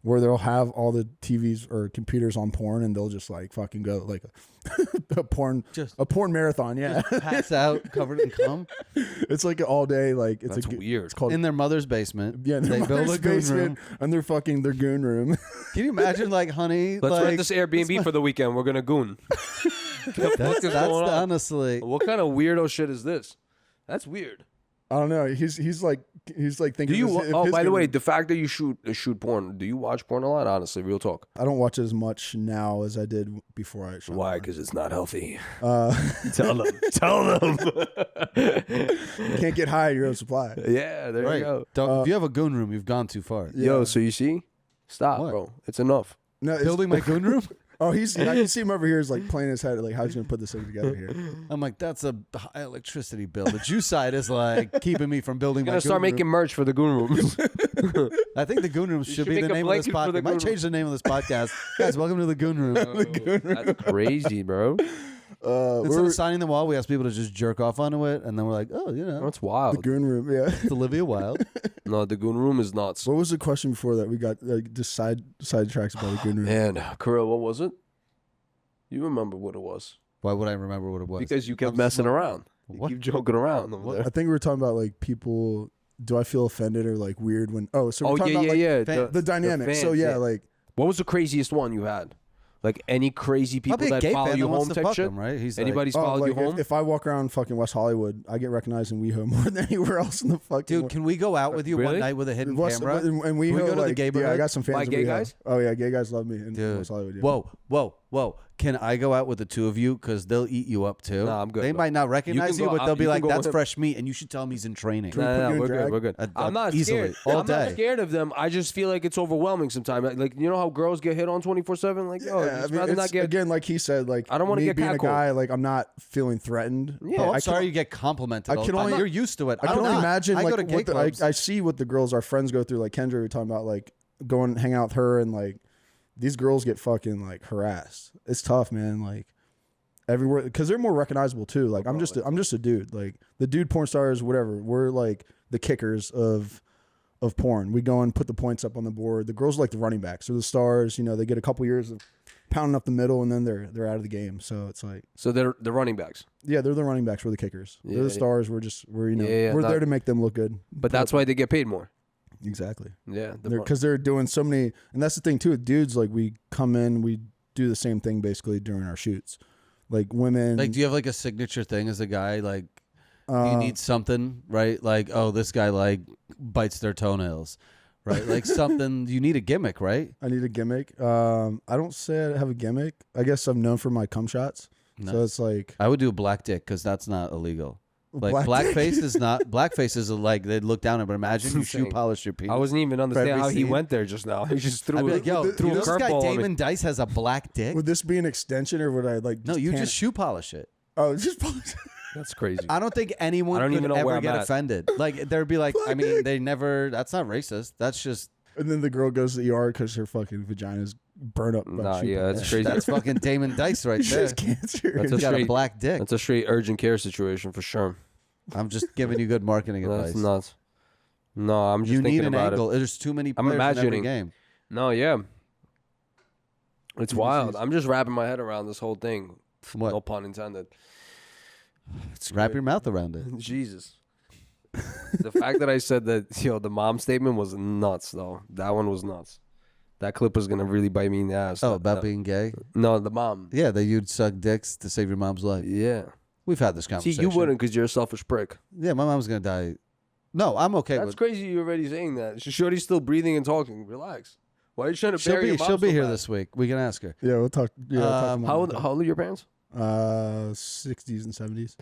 where they'll have all the TVs or computers on porn and they'll just like fucking go like a porn marathon. Yeah, just pass out covered in cum. It's like all day. Like that's weird. It's called in their mother's basement. Yeah, they build a goon room and they're fucking their goon room. Can you imagine, like, honey? Let's like, rent this Airbnb for the weekend. We're gonna goon. That's honestly. What kind of weirdo shit is this? That's weird. I don't know. He's like thinking. Do you? By the way, the fact that you shoot porn. Do you watch porn a lot? Honestly, real talk. I don't watch it as much now as I did before I shot. Why? Because it's not healthy. Tell them. You can't get high at your own supply. Yeah, there you go. If you have a goon room, you've gone too far. Yeah. Yo, so you see, stop, bro. It's enough. No, building my goon room. Oh, I can see him over here is like playing his head, like how's he gonna put this thing together here? I'm like, that's a high electricity bill. The Jew side is like keeping me from building. Gonna start making merch for the goon rooms. I think the goon room should be the name of this podcast. Might change the name of this podcast, guys. Welcome to the goon room. The goon room. That's crazy, bro. Instead of signing the wall, we ask people to just jerk off onto it, and then we're like, oh, you know, that's wild. The goon room, yeah. It's Olivia Wilde. No, the goon room is nuts. What was the question before that? We got just side tracks about the goon room. Man, Kirill, what was it? You remember what it was? Why would I remember what it was? Because you kept messing around. You keep joking around over there. I think we were talking about like people. Do I feel offended or like weird when? Oh, so we're talking about like the dynamic. So like, what was the craziest one you had? Like any crazy people that follow you home type shit, right? Anybody's followed you home. If I walk around fucking West Hollywood, I get recognized in WeHo more than anywhere else in the fucking. Dude, can we go out with you one night with a hidden camera? And WeHo, go to the gay I got some fans. By gay guys? Oh yeah, gay guys love me in West Hollywood. Yeah. Whoa. whoa. Can I go out with the two of you? Because they'll eat you up too. Nah, I'm good. They might not recognize you, but they'll be like, that's with fresh meat, and you should tell him he's in training. No, we're good. I'm not easily, scared. all I'm day. not scared of them. I just feel like it's overwhelming sometimes. Like, you know how girls get hit on 24/7? Like, again, like he said, like, I don't want to get being a catcalled. guy, like, I'm not feeling threatened. Yeah, I'm sorry you get complimented. You're used to it. I can only imagine, I like, go to gay clubs. I see what the girls, our friends go through. Like Kendra, we were talking about, like, going hang out with her, and like these girls get fucking like harassed. It's tough, man. Like everywhere, because they're more recognizable too. Like I'm just a dude. Like the dude porn stars, whatever. We're like the kickers of porn. We go and put the points up on the board. The girls are like the running backs. They're the stars. You know, they get a couple years of pounding up the middle, and then they're out of the game. So it's like, so they're the running backs. Yeah, they're the running backs. We're the kickers. They're the stars. We're we're there to make them look good. But that's why they get paid more. Exactly. Yeah, because they're doing so many, and that's the thing too. With dudes, like we come in, we do the same thing basically during our shoots. Like women, like, do you have like a signature thing as a guy? Like, you need something, right? Like, oh, this guy like bites their toenails, right? Like something. You need a gimmick, right? I need a gimmick. I don't say I have a gimmick. I guess I'm known for my cum shots. No. So it's like I would do a black dick because that's not illegal. Like blackface is not. Blackface is like they'd look down at. But imagine you shoe polish your penis. I wasn't even understanding how he went there just now. He just threw. I'd be like, yo, threw this guy Damon Dice has a black dick. Would this be an extension, or would I like? No, you just shoe polish it. Oh, just polish. That's crazy. I don't think anyone could ever get offended. Like there'd be like, I mean, they never. That's not racist. That's just. And then the girl goes to the ER because her fucking vagina's burnt up. Nah, yeah, that's crazy. That's fucking Damon Dice right there. She's cancer. He's got a black dick. That's a straight urgent care situation for sure. I'm just giving you good marketing advice. That's nuts. No, I'm just thinking about an angle. it. There's too many players in every game. No, yeah. It's wild. I'm just wrapping my head around this whole thing. What? No pun intended. Wrap your mouth around it. Jesus. The fact that I said that, the mom statement was nuts, though. That one was nuts. That clip was going to really bite me in the ass. Oh, about being gay? No, the mom. Yeah, that you'd suck dicks to save your mom's life. Yeah. We've had this conversation. See, you wouldn't because you're a selfish prick. Yeah, my mom's going to die. No, I'm okay That's with it. crazy you're already saying that. Shorty's still breathing and talking. Relax. Why are you trying to bury your mom She'll be so here bad? this week. We can ask her. Yeah, we'll talk. Yeah, how old are your parents? 60s and 70s.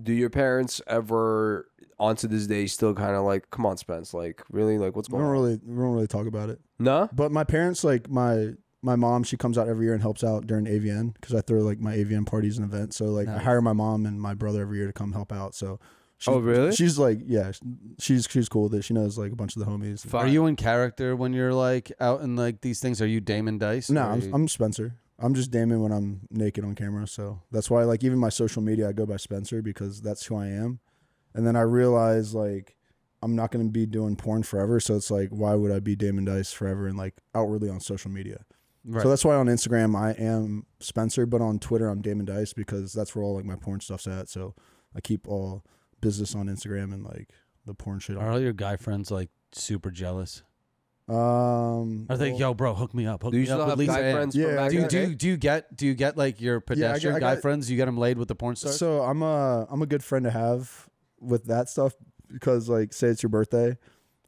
Do your parents ever, onto this day, still kind of like, come on, Spence, like, really? Like, what's going on? We don't really talk about it. No? But my parents, like, my mom, she comes out every year and helps out during AVN because I throw, like, my AVN parties and events. So, like, I hire my mom and my brother every year to come help out. So, oh, really? She's, like, yeah, she's cool with it. She knows, like, a bunch of the homies. Fine. Are you in character when you're, like, out in, like, these things? Are you Damon Dice? No, I'm Spencer. I'm just Damon when I'm naked on camera. So that's why, like, even my social media, I go by Spencer because that's who I am. And then I realize, like, I'm not going to be doing porn forever. So it's like, why would I be Damon Dice forever and, like, outwardly on social media? Right. So that's why on Instagram, I am Spencer, but on Twitter, I'm Damon Dice because that's where all, like, my porn stuff's at. So I keep all business on Instagram and, like, the porn shit. Are all your guy friends, like, super jealous? I think, yo, bro, hook me up. Do you still have guy friends? Yeah. Do you get like your pedestrian guy friends? You get them laid with the porn stars? So I'm a good friend to have with that stuff because, like, say it's your birthday.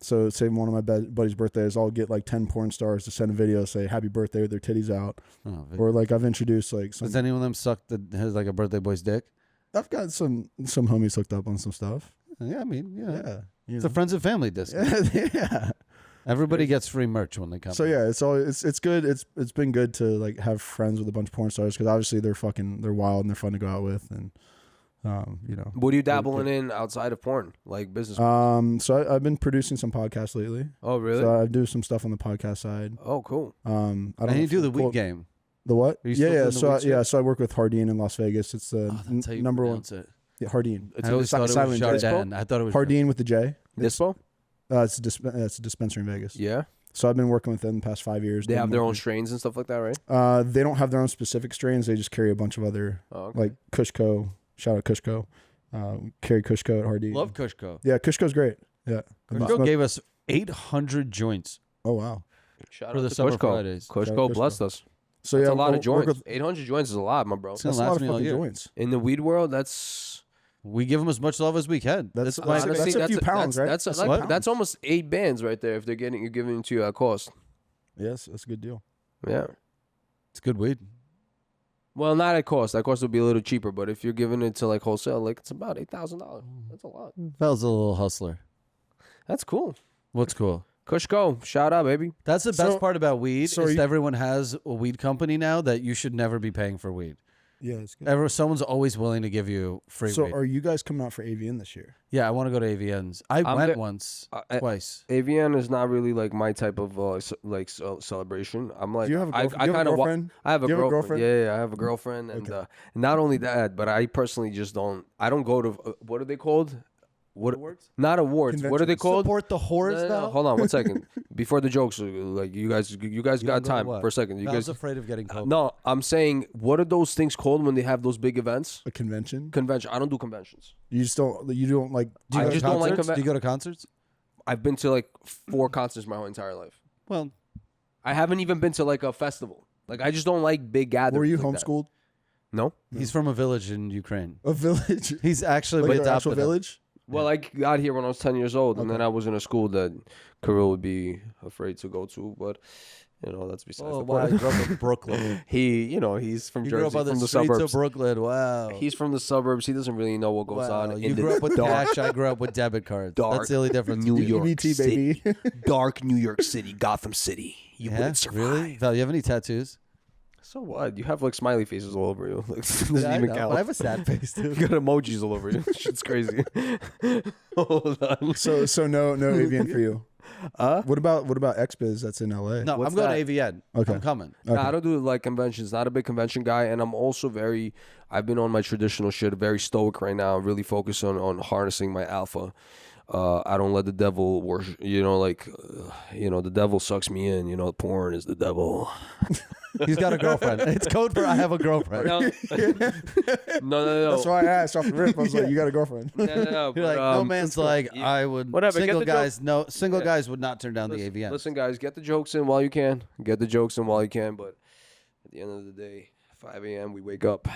So say one of my buddy's birthdays, I'll get like 10 porn stars to send a video, say happy birthday with their titties out. Oh, or like I've introduced like some. Does any of them suck has like a birthday boy's dick? I've got some homies hooked up on some stuff. Yeah, I mean, yeah. It's know. a friends and family discount. Yeah. Everybody gets free merch when they come. So yeah, it's good. It's been good to like have friends with a bunch of porn stars because obviously they're wild and they're fun to go out with and What are you dabbling in outside of porn, like business? So I've been producing some podcasts lately. Oh really? So I do some stuff on the podcast side. Oh cool. I don't know you do the weed game. The what? Yeah. So I work with Hardin in Las Vegas. It's the number one. It. Hardin. I always thought it was Jardin. I thought it was Hardin with the J. Dispo? It's a dispensary in Vegas. Yeah. So I've been working with them the past 5 years. They have their own strains and stuff like that, right? They don't have their own specific strains. They just carry a bunch of other, like Kushco. Shout out Kushco. Carry Kushco at Hardin. Love Kushco. Yeah, Kushco's great. Yeah. Kushco gave us 800 joints. Oh, wow. Shout for out the to Summer Kushco. Fridays. Kushco blessed us. So that's a lot of joints. 800 joints is a lot, my bro. That's a lot of fucking joints. In the weed world, that's... We give them as much love as we can. That's a few pounds, right? That's almost 8 bands right there if you're giving it to you at cost. Yes, that's a good deal. Yeah. It's good weed. Well, not at cost. That cost would be a little cheaper, but if you're giving it to like wholesale, like it's about $8,000. That's a lot. Fel's a little hustler. That's cool. What's cool? Kushko, shout out, baby. That's the best part about weed is everyone has a weed company now that you should never be paying for weed. Yeah, it's good. Someone's always willing to give you free weed. So are you guys coming out for AVN this year? Yeah, I want to go to AVNs. I went once, twice. AVN is not really like my type of celebration. I'm like, Do you have a girlfriend? I Do you have a girlfriend? I have a Do you have a girlfriend. girlfriend? Yeah, I have a girlfriend, and not only that, but I personally just don't. I don't go to what are they called? What awards? Not awards. What are they called? Support the whores now. Hold on 1 second. Before the jokes, like you guys got time for a second. I was afraid of getting COVID. No, I'm saying, what are those things called when they have those big events? A convention? Convention. I don't do conventions. You don't like. Do you go to concerts? I've been to like 4 concerts my whole entire life. Well, I haven't even been to like a festival. Like I just don't like big gatherings. Were you like homeschooled? That. No. He's from a village in Ukraine. A village? He's actually like an actual village? Well, I got here when I was 10 years old, and then I was in a school that Kirill would be afraid to go to, but, that's besides the point. I grew up in Brooklyn. He's from Jersey, grew up on from the streets suburbs. of Brooklyn. Wow. He's from the suburbs. He doesn't really know what goes on. You grew up with cash. I grew up with debit cards. That's the only difference. New York EBT, City. baby. Dark New York City, Gotham City. You wouldn't survive. Really? Val, you have any tattoos? So what? You have like smiley faces all over you. Like, I know, but I have a sad face too. You got emojis all over you. Shit's crazy. Hold on. So no AVN for you. What about XBiz that's in LA? No, What's I'm going that? to AVN. Okay. I'm coming. Okay. Nah, I don't do like conventions. Not a big convention guy, and I'm also I've been on my traditional shit, very stoic right now. Really focused on harnessing my alpha. I don't let the devil worship. The devil sucks me in. Porn is the devil. He's got a girlfriend. It's code for I have a girlfriend. No. No. That's why I asked off the rip. I was like, you got a girlfriend? No. You're like, no man's like, I would. Whatever. Single guys, guys would not turn down the AVN. Listen, guys, get the jokes in while you can. But at the end of the day, 5 a.m. we wake up.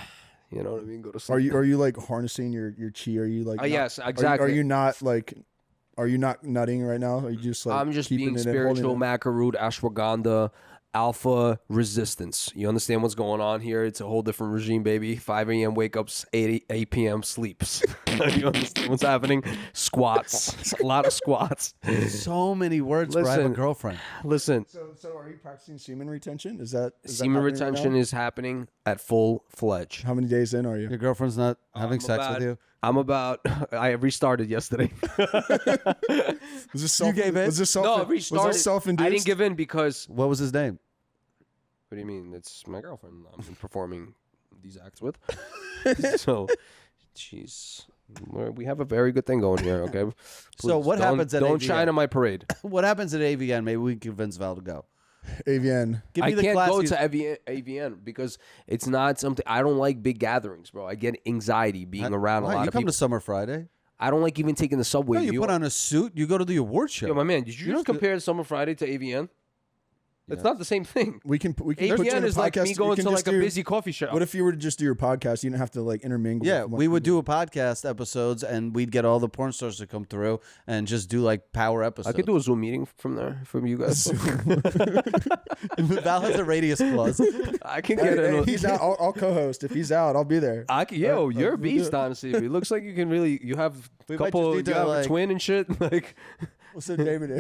You know what I mean? Go to sleep. Are you like harnessing your chi? Are you like? Yes, exactly. Are you not like? Are you not nutting right now? Are you just like? I'm just keeping being it spiritual, Macaroot, ashwagandha, alpha resistance. You understand what's going on here? It's a whole different regime, baby. 5 a.m. wake ups, 8 p.m. sleeps. You understand what's happening? Squats. A lot of squats. So many words for I have a girlfriend. Listen. So are you practicing semen retention? Is that semen retention is happening at full fledge. How many days in are you? Your girlfriend's not having sex with you? I restarted yesterday. Was this self? You gave in? Was this self? No, I restarted. Was this self-induced? I didn't give in because. What was his name? What do you mean? It's my girlfriend I'm performing these acts with. So, jeez. We have a very good thing going here, okay? So what happens at Don't AVN? shine on my parade. What happens at AVN? Maybe we can convince Val to go. AVN. Give me I the can't go classiest- to AVN because it's not something. I don't like big gatherings, bro. I get anxiety being around a lot you of come people. to Summer Friday. I don't like even taking the subway. No, you put on a suit. You go to the award show. Yo, my man, did you just compare Summer Friday to AVN? It's not the same thing. We can put you AVN in a is like podcast. me You going can to just like a do- busy coffee shop. What if you were to just do your podcast? You didn't have to like intermingle. Yeah, with we would do a podcast episodes, and we'd get all the porn stars to come through and just do like power episodes. I could do a Zoom meeting from there, from you guys. Val has a radius clause. I can get it. He's out. I'll co-host. If he's out, I'll be there. You're a beast, honestly. It looks like you can really. You have a We might couple. just need You to, have like- a twin and shit. Like, What's up, Damon?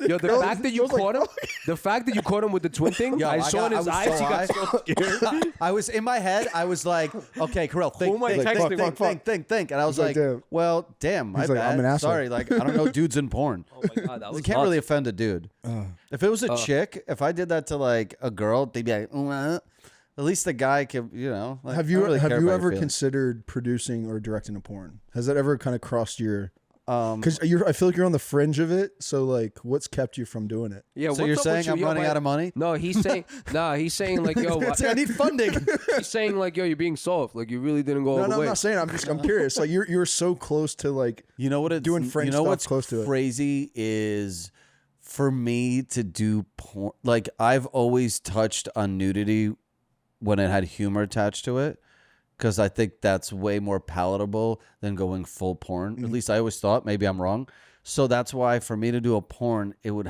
yo, the fact that you caught him, the fact that you caught him with the twin thing, Yo, I saw in his eyes. He got so scared. I was in my head. I was like, "Okay, Kirill, think, Who am I texting? think." And I was like, like, "Damn." "Well, damn, my He's like, bad. "I'm an asshole." Sorry, like I don't know dudes in porn. Oh my god, that was You can't really offend a dude. If it was a chick, if I did that to like a girl, they'd be like, at least the guy can, Like, Have I you don't really care about your ever feelings. considered producing or directing a porn? Has that ever kind of crossed your? Because I feel like you're on the fringe of it. So like, what's kept you from doing it? Yeah, So you're saying I'm running out of money? No, he's saying he's saying like, yo, I need funding. he's saying like, yo, you're being soft. Like you really didn't go all No, the no, I'm way. not saying. I'm curious. Like you're so close to like. You know what it's doing fringe You know stuff what's close to it. crazy is for me to do porn. Like I've always touched on nudity when it had humor attached to it, because I think that's way more palatable than going full porn. At least I always thought. Maybe I'm wrong, So that's why for me to do a porn, it would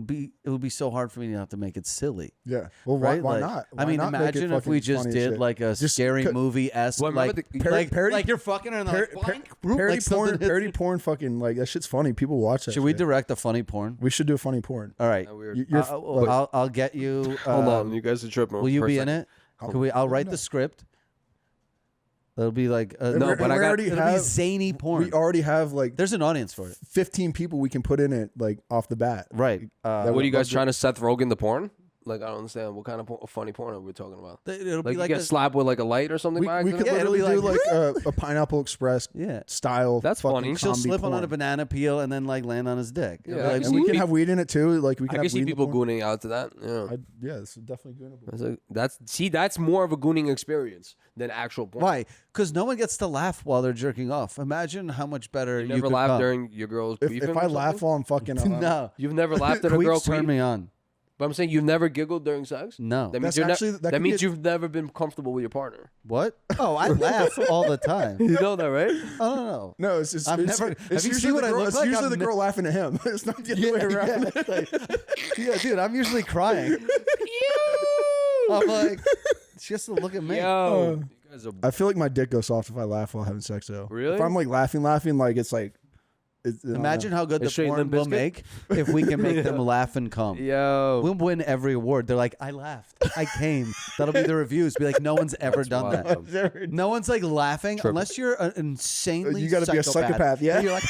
be so hard for me not to make it silly. Yeah. Well, Right? why Like, not? I mean, imagine if we just did like a scary movie-esque, Well, like, parody- like you're fucking her and like, parody porn fucking like that shit's funny. People watch that. Should we shit. direct a funny porn? We should do a funny porn. All right. I'll get you. Hold on, you guys are tripping. Will you for a be in second. it? I'll write the script. It'll be like No, but it'll be zany porn. We already have like There's an audience for it, 15 people we can put in it like off the bat. right? What are you guys trying to Seth Rogen the porn? Like I don't understand what kind of funny porn are we talking about? It'll Like be you like get slapped with like a light or something. We could literally do like a Pineapple Express style. That's fucking funny. she'll comedy slip porn. on a banana peel and then like land on his dick. Yeah, It'll be I like, can And we see can pe- have weed in it too. Like we can I can have see weed in the people porn. gooning out to that. Yeah, Yeah, it's definitely goonable. that's more of a gooning experience than actual porn. why? Because no one gets to laugh while they're jerking off. Imagine how much better You you never could laughed come. during your girl's If beefing I or laugh something? while I'm fucking, No, You've never laughed at a girl Queefs turn queef? me on. But I'm saying you've never giggled during sex? No. That means, That's you're actually- that that could means be a- you've never been comfortable with your partner. What? Oh, I laugh all the time. You know that, right? I don't know. No, it's just. I've it's, never- It's have you usually seen what the I girl, look it's like? usually I've the girl laughing at him. It's not the other way around. Yeah, dude, I'm usually crying. I'm like, she has to look at me. Yo, you guys are I feel like my dick goes soft if I laugh while having sex though. Really? If I'm like laughing, like it's like. Imagine how good Is the straight porn Limp will Bizkit? make if we can make them laugh and come. Yo. We'll win every award. They're like, I laughed. I came. That'll be the reviews. Be like, no one's ever done wild. that. No one's like laughing Triple. unless you're an insanely You gotta be a psychopath, yeah? And you're like,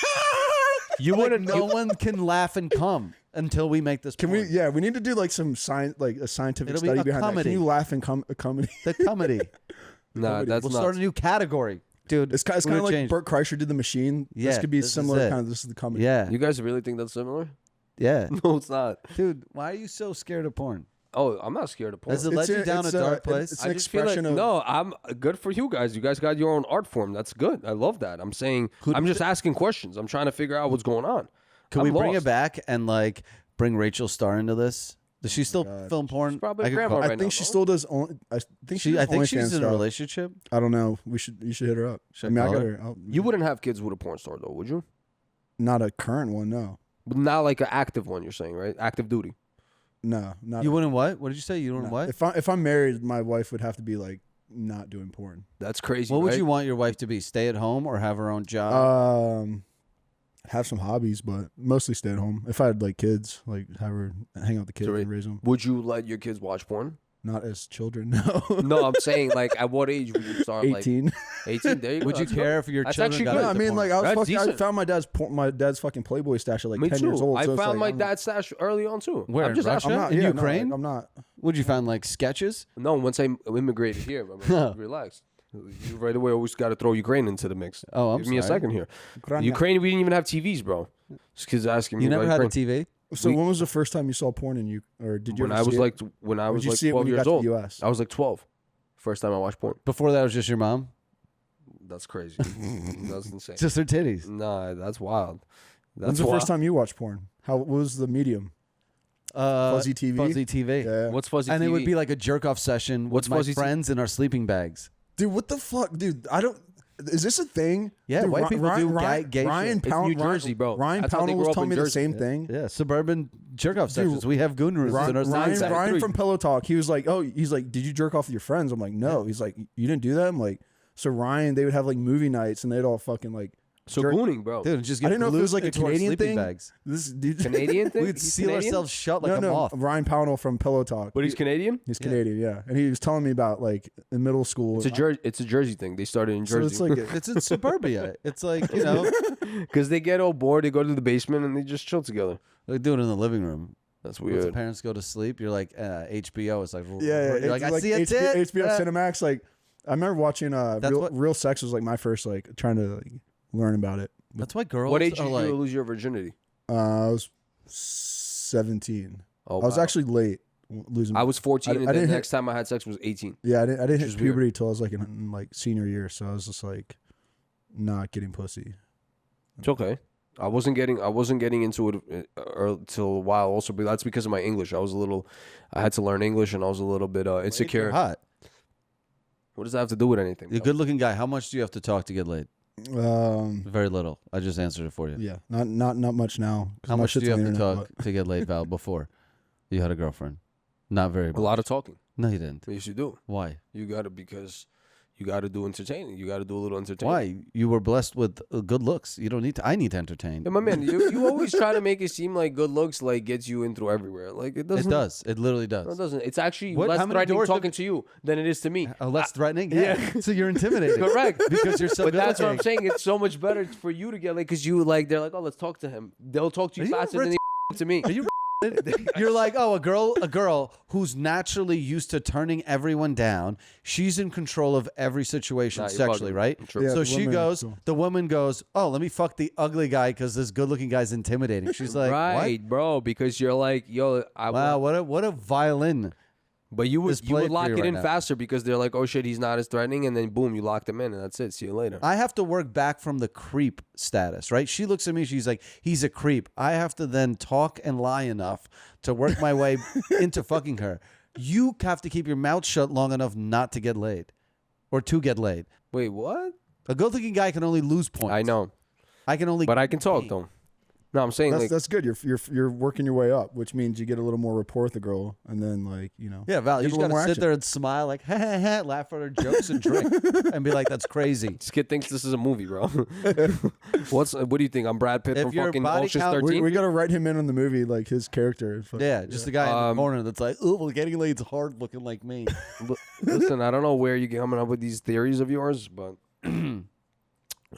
You like, wouldn't. no one can laugh and come until we make this Can we? porn. Yeah, we need to do like some a scientific It'll be study a behind that. comedy. Can you laugh and come a comedy? The comedy. Nah, that's We'll not. start a new category. Dude, It's kind we're of gonna like change. Burt Kreischer did The Machine. Yeah, This could be this is similar. it. Kind of. This is the comedy. Yeah. You guys really think that's similar? Yeah. No, it's not. Dude, why are you so scared of porn? Oh, I'm not scared of porn. Has it led you down a dark place? It's I an just feel like expression of. no. I'm good for you guys. You guys got your own art form. That's good. I love that. I'm saying I'm just asking questions. I'm trying to figure out what's going on. Can I'm we bring lost. it back and like bring Rachel Starr into this? Does she still film porn? probably I a could grandma call- I right think now, she though. still does. I think I think she's in a stuff. relationship. I don't know. You should hit her up. Should I mean, I call got her? her. You wouldn't have kids with a porn star though, would you? Not a current one. No. But not like an active one. You're saying, right? Active duty. No. Not. You wouldn't what? What did you say? You wouldn't no. what? If I'm married, my wife would have to be like not doing porn. That's crazy. What would right? you want your wife to be? Stay at home or have her own job? Have some hobbies, but mostly stay at home. If I had like kids, like have her hang out with the kids Sorry. and raise them. Would you let your kids watch porn? Not as children. No. No, I'm saying like at what age would you start? 18. Like 18. There you go. Would you That's care good. if your That's children actually got good. into I mean, porn? like I That's I decent. found my dad's fucking Playboy stash at like Me 10 too. years old. I so it's found like, my dad's stash early on too. Where, I'm in just Russia? asking. I'm not In yeah, Ukraine? No, I'm not. Would you find like sketches? No, once I immigrated here, relax. You right away always got to throw Ukraine into the mix. Oh, I'm Give me a sorry. second here. Ukraine. Ukraine, we didn't even have TVs, bro. Just kids asking me. You never about had a Ukraine. TV? So when was the first time you saw porn in you, or did you? When ever I was see it? like, when I Or was did you like see it 12 when you years got to old. the US? I was like 12. First time I watched porn. Before that was just your mom? That's crazy. That's insane. Just her titties. Nah, that's wild. That's When's the wild. first time you watched porn? What was the medium? Fuzzy TV? Fuzzy TV. Yeah. What's fuzzy? And TV? it would be like a jerk off session What's with my Fuzzy T- friends in our sleeping bags. Dude, what the fuck, dude? I don't. Is this a thing? Yeah, Dude, white people do gay Ryan shit. It's Pound, New Jersey, bro. Ryan That's how they Pownell grew was up telling in me the Jersey. same thing. Yeah, suburban jerk off sessions. We have goon rooms in our Ryan, sleeping bags. Ryan from Pillow Talk, he was like, he's like, did you jerk off with your friends? I'm like, no. He's like, you didn't do that? I'm like, so Ryan, they would have like movie nights and they'd all fucking like. So jerk- gooning, bro. Dude, just I get didn't know if it was like a into our Canadian sleeping thing. bags. This dude, Canadian thing? We'd He's seal Canadian? ourselves shut like a moth. Ryan Pownell from Pillow Talk. But he's Canadian? He's Canadian, yeah. And he was telling me about like in middle school. It's a Jersey thing. They started in So Jersey. it's like It's in suburbia. It's like, you know, Because they get all bored, they go to the basement and they just chill together. they do it in the living room. That's Once the weird. parents go to sleep, you're like, HBO. It's like, yeah, you're like, it's I see a tit. HBO Cinemax. Like I remember watching what- Real Sex was like my first like trying to like, learn about it. That's why girls What age are did like, you lose your virginity? I was 17. Oh, I was wow. actually late losing. I was 14, I and the didn't hit- next time I had sex was 18. Yeah, I didn't Which hit is weird. puberty till I was like in like senior year, so I was just like not getting pussy. It's okay. I wasn't getting into it till a while also, but that's because of my English. I had to learn English, and I was a little bit you're insecure. hot. What does that have to do with anything? You're a bro? good looking guy. How much do you have to talk to get laid? Very little. I just answered it for you. Yeah, not much now. How much do you have to talk to get laid, Val? Before you had a girlfriend? Not very much. A lot of talking. No, you didn't. Yes, you do. Why? Because you got to do entertaining. You got to do a little entertaining. Why? You were blessed with good looks. You don't need to. I need to entertain. Yeah, my man, you always try to make it seem like good looks like gets you in through everywhere. Like it doesn't. It does. It literally does. No, it doesn't. It's actually What? less How many threatening doors talking to you than it is to me. Less threatening. Yeah. So you're intimidating. Correct. Because you're so. But good that's what I'm looking. saying. It's so much better for you to get like, because you like, they're like, oh, let's talk to him. They'll talk to you faster than they to me. Are you? You're like, oh, a girl who's naturally used to turning everyone down. She's in control of every situation sexually, right? True. Yeah, So she goes. cool. The woman goes, oh, let me fuck the ugly guy because this good-looking guy's intimidating. She's like, right, what? bro, because you're like, yo, Wow, what a violin. But you would played lock for you it right in now. faster because they're like, oh shit, he's not as threatening, and then boom, you locked him in, and that's it. See you later. I have to work back from the creep status, right? She looks at me, she's like, he's a creep. I have to then talk and lie enough to work my way into fucking her. You have to keep your mouth shut long enough not to get laid or to get laid. Wait, what? A good-looking guy can only lose points. I know, I can only. but I can talk though. No, I'm saying That's good. You're working your way up, which means you get a little more rapport with the girl, and then Yeah, Val, you get just a little gotta more sit action. there and smile, like, ha, ha, ha, laugh at her jokes and drink, and be like, that's crazy. this kid thinks this is a movie, bro. What do you think? I'm Brad Pitt If from your fucking body Ocean's count- 13. we got to write him in on the movie, like his character. Yeah, just the guy in the corner that's like, oh, well, getting laid's hard looking like me. Listen, I don't know where you're coming up with these theories of yours, but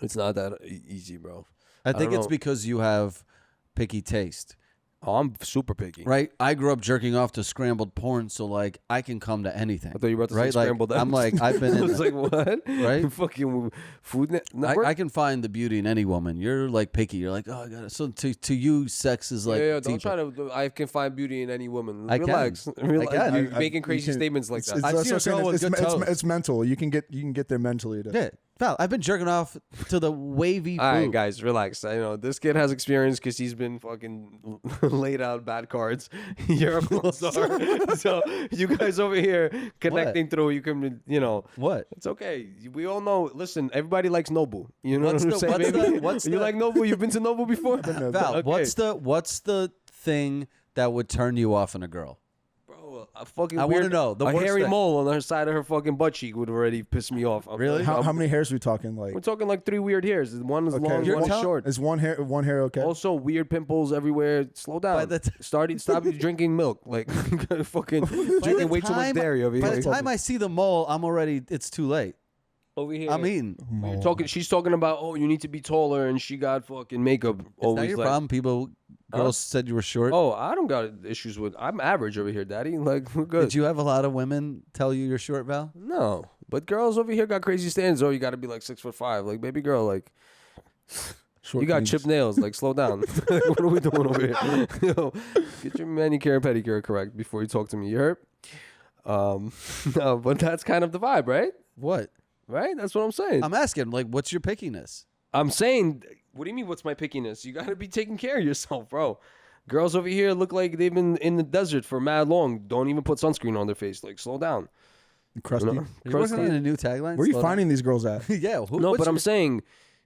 it's not that easy, bro. I think don't it's know. because you have picky taste. Oh, I'm super picky. Right, I grew up jerking off to scrambled porn, so like I can come to anything. I thought you were about to right? say scrambled like, eggs. I'm like I've been I in. was like, what? Right? Fucking Food Network? I can find the beauty in any woman. You're like picky. You're like, oh, I got it. So to you, sex is like yeah, don't deeper. try to. I can find beauty in any woman. I can. Relax. I Relax. can. You're making crazy statements like that. I've seen a girl with good toes. It's mental. You can get there mentally. Yeah, Val, I've been jerking off to the wavy. All right, boob. guys, relax. I know this kid has experience because he's been fucking laid out bad cards. You're a porn star, so you guys over here connecting through. You can, What? It's okay. We all know. Listen, everybody likes Nobu. You know What's what I'm the- saying, what's baby? the- what's you the- like Nobu? You've been to Nobu before, Val, Okay. what's the thing that would turn you off in a girl? Bro, a fucking I weird, wanna know, the a worst hairy thing. mole on her side of her fucking butt cheek would already piss me off. Really? How many hairs are we talking? Like We're talking like 3 weird hairs. One is long, You're one is telling- short. is one hair okay? Also, weird pimples everywhere. Slow By down. the Stop drinking milk. Like, fucking drinking way too much dairy over By here. the time I see the mole, it's too late. Over here. I'm eating. She's talking about, oh, you need to be taller, and she got fucking makeup. Is Always that your like, problem? Girls said you were short. oh, I don't got issues with. I'm average over here, daddy. Like, we're good. Did you have a lot of women tell you you're short, Val? No, but girls over here got crazy standards. Oh, you got to be like 6'5". Like, baby girl, like. Short You got knees. chipped nails. Like, slow down. What are we doing over here? Yo, get your manicure and pedicure correct before you talk to me. You heard? No, but that's kind of the vibe, right? What? Right? That's what I'm saying. I'm asking, like, what's your pickiness? I'm saying, what do you mean, what's my pickiness? You got to be taking care of yourself, bro. Girls over here look like they've been in the desert for mad long. Don't even put sunscreen on their face. Like, slow down. Crusty. You know? You're working on a new tagline? Where are you Slow finding these girls at? down. Yeah. No, but I'm saying,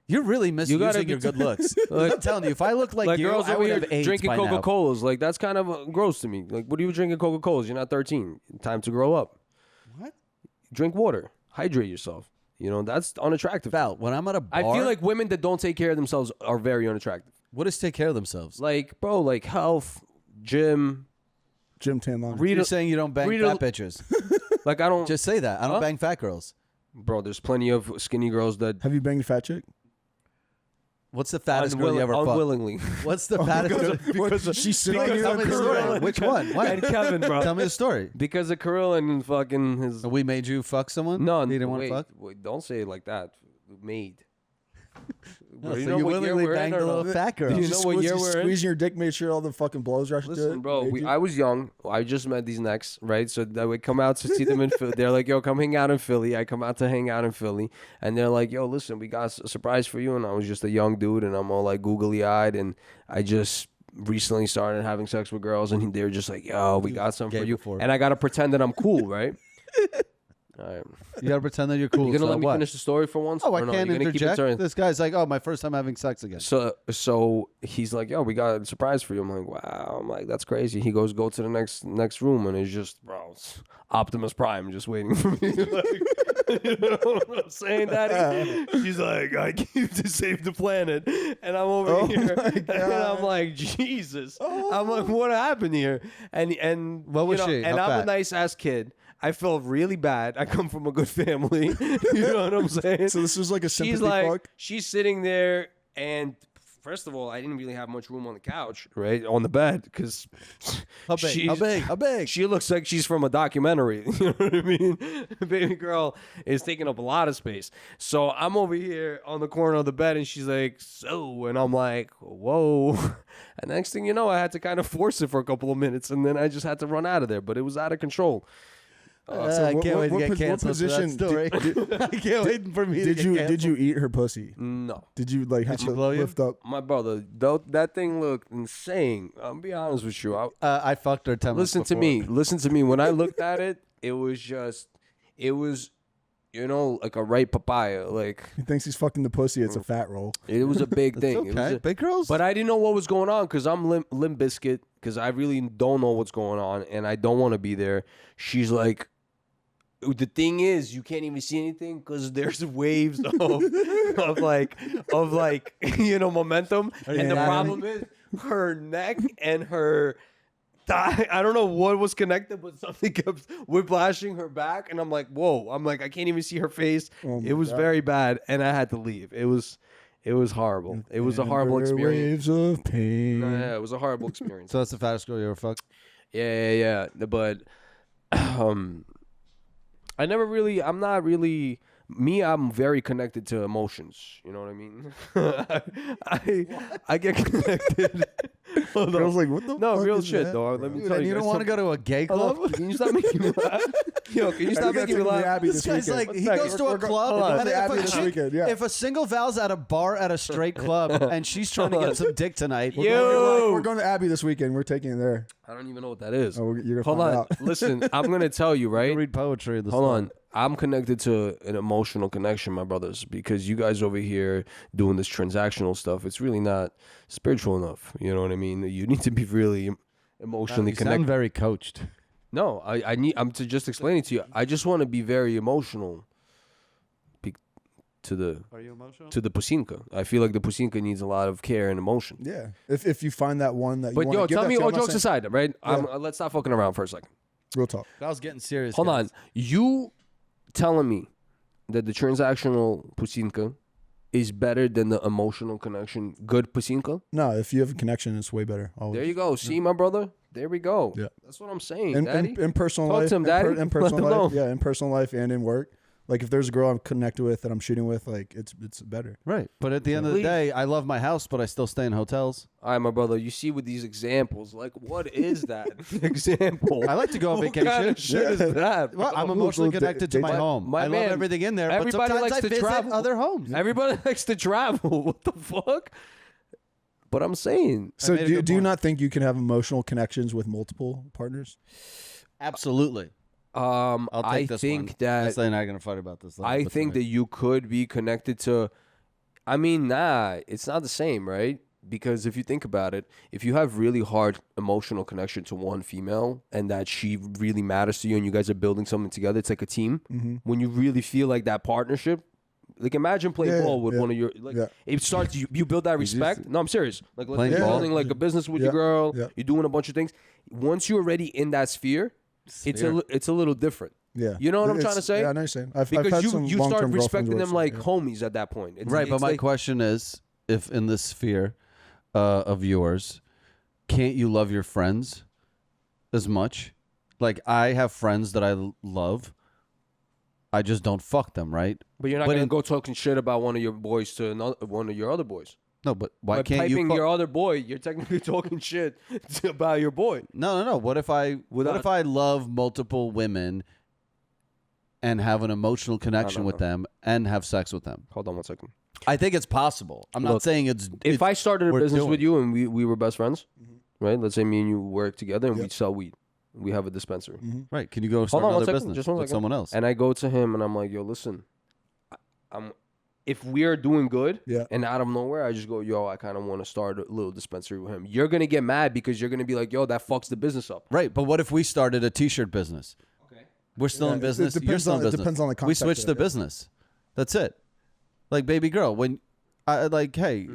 You're really misusing gotta be your good looks. I'm telling you, if I look like, like you, girls I over would here have AIDS drinking by now. Coca-Colas. Like, that's kind of gross to me. Like, what are you drinking Coca-Colas? You're not 13. Time to grow up. What? Drink water. Hydrate yourself. That's unattractive. Val, when I'm at a bar, I feel like women that don't take care of themselves are very unattractive. what is take care of themselves? Like, bro, like health, gym. Gym tan laundry. Read You're a, saying you don't bang read a- fat bitches. like, I don't. Just say that. I don't Huh? bang fat girls. Bro, there's plenty of skinny girls that Have you banged a fat chick? What's the fattest girl you ever fucked? unwillingly. What's the fattest girl? because She's sitting because on Tell you. me the story. Which one? What? and Kevin, bro. Tell me the story. Because of Kirill and fucking his. We made you fuck someone? No, you didn't want wait, to fuck? wait, don't say it like that. Made. No, Bro, so know you what year willingly we're in banged or a no? little fat girl. Do you Just know what year squeeze- we're in? Squeezing your dick, made sure all the fucking blows rushed to Listen, it. bro, Made you- I was young. I just met these necks, right? So I would come out to see them in Philly. They're like, yo, come hang out in Philly. I come out to hang out in Philly. And they're like, yo, listen, we got a surprise for you. And I was just a young dude, and I'm all like googly-eyed. And I just recently started having sex with girls, and they were just like, yo, we got something Gay for you. before. And I got to pretend that I'm cool, right? All right. You gotta pretend that you're cool. You gonna let me finish the story for once? Oh, I can't keep interject. This guy's like, oh, my first time having sex again. So he's like, yo, we got a surprise for you. I'm like, wow. I'm like, that's crazy. He goes, go to the next room, and it's just, bro, it's Optimus Prime just waiting for me. Like, you know what I'm saying, Daddy? She's like, I came to save the planet, and I'm over here, and I'm like, Jesus. I'm like, what happened here? And what was she? And I'm a nice ass kid. I felt really bad. I come from a good family. You know what I'm saying? So this was like a sympathy fuck? She's sitting there, and first of all, I didn't really have much room on the couch, right? On the bed, because how big? She looks like she's from a documentary. You know what I mean? Baby girl is taking up a lot of space. So I'm over here on the corner of the bed, and she's like, so, and I'm like, whoa. And next thing you know, I had to kind of force it for a couple of minutes, and then I just had to run out of there, but it was out of control. I can't wait to get canceled for that story. I can't wait for me to get canceled. Did you eat her pussy? No. Did you like have to lift up? My brother, that thing looked insane. I'll be honest with you. I fucked her 10 minutes before. Listen to me. When I looked at it, it was, you know, like a ripe papaya. Like, he thinks he's fucking the pussy. It's a fat roll. It was a big thing. Okay. Big girls? But I didn't know what was going on because I'm limp biscuit because I really don't know what's going on and I don't want to be there. She's like, the thing is, you can't even see anything because there's waves of like you know, momentum. And the problem is her neck and her thigh. I don't know what was connected, but something kept whiplashing her back, and I'm like, whoa! I'm like, I can't even see her face. It was very bad, and I had to leave. It was horrible. It was a horrible experience. Waves of pain. Yeah, it was a horrible experience. So that's the fattest girl you ever fucked? Yeah. But I'm not really I'm very connected to emotions. You know what I mean? I get connected. I was like, what the fuck real is shit, that, dog. bro? Let me Dude, tell you you. don't want to go to a gay club? Can you stop making me laugh? Yo, can you stop making me laugh? This guy's like, he goes to a club. If a single Val's at a bar at a straight club and she's trying to get some dick tonight, we're going to Abbey this weekend. We're taking it there. I don't even know what that is. Oh, you're Hold gonna on. find out. Listen, I'm gonna tell you, right? Read poetry. Hold on. I'm connected to an emotional connection, my brothers, because you guys over here doing this transactional stuff, it's really not spiritual enough. You know what I mean? You need to be really emotionally connected. You sound very coached. No, I'm to just explain it to you. I just want to be very emotional. Are you emotional? To the pusinka. I feel like the pusinka needs a lot of care and emotion. Yeah. If you find that one that you want to give tell me, all jokes aside, right? Yeah. Let's stop fucking around for a second. Real talk. I was getting serious. Hold on. You telling me that the transactional pusinka is better than the emotional connection, good pusinka? No, if you have a connection, it's way better. Always. There you go. See, my brother? There we go. Yeah. That's what I'm saying, Daddy. In personal Talk life. to him, Daddy. In personal life. Yeah, in personal life and in work. Like, if there's a girl I'm connected with that I'm shooting with, like, it's better. Right. But at the end of the day, I love my house, but I still stay in hotels. All right, my brother. You see with these examples, like, what is that example? I like to go on vacation. What kind of shit is that? Well, I'm emotionally connected to my home. I love everything in there, but sometimes I visit other homes. Everybody likes to travel. What the fuck? But I'm saying. So do you not think you can have emotional connections with multiple partners? Absolutely. I'll take this one. That I'm not going to fight about this. I think that you could be connected to. I mean, it's not the same, right? Because if you think about it, if you have really hard emotional connection to one female and that she really matters to you and you guys are building something together, it's like a team. Mm-hmm. When you really feel like that partnership, like imagine playing ball with one of your, it starts, you build that respect. No, I'm serious. Like you're building like a business with your girl, you're doing a bunch of things. Once you're already in that sphere. It's a little different. Yeah. You know what I'm trying to say? Yeah, I know what you're saying. Because you start respecting them like homies at that point. Right, but my question is, if in this sphere of yours, can't you love your friends as much? Like, I have friends that I love. I just don't fuck them, right? But you're not going to go talking shit about one of your boys to one of your other boys. No, but why can't piping your other boy? You're technically talking shit about your boy. No. What if I love multiple women and have an emotional connection with them and have sex with them? Hold on 1 second. I think it's possible. I'm not saying it's. If I started a business with you and we were best friends, right? Let's say me and you work together and we sell weed, We have a dispensary. Mm-hmm. Right. Can you go start another business just with someone else? And I go to him and I'm like, yo, listen, if we're doing good and out of nowhere, I just go, yo, I kind of want to start a little dispensary with him. You're going to get mad because you're going to be like, yo, that fucks the business up. Right. But what if we started a T-shirt business? Okay. We're still in business. You're still in business. It depends on the concept. We switched the business. That's it. Like, baby girl, when... hey,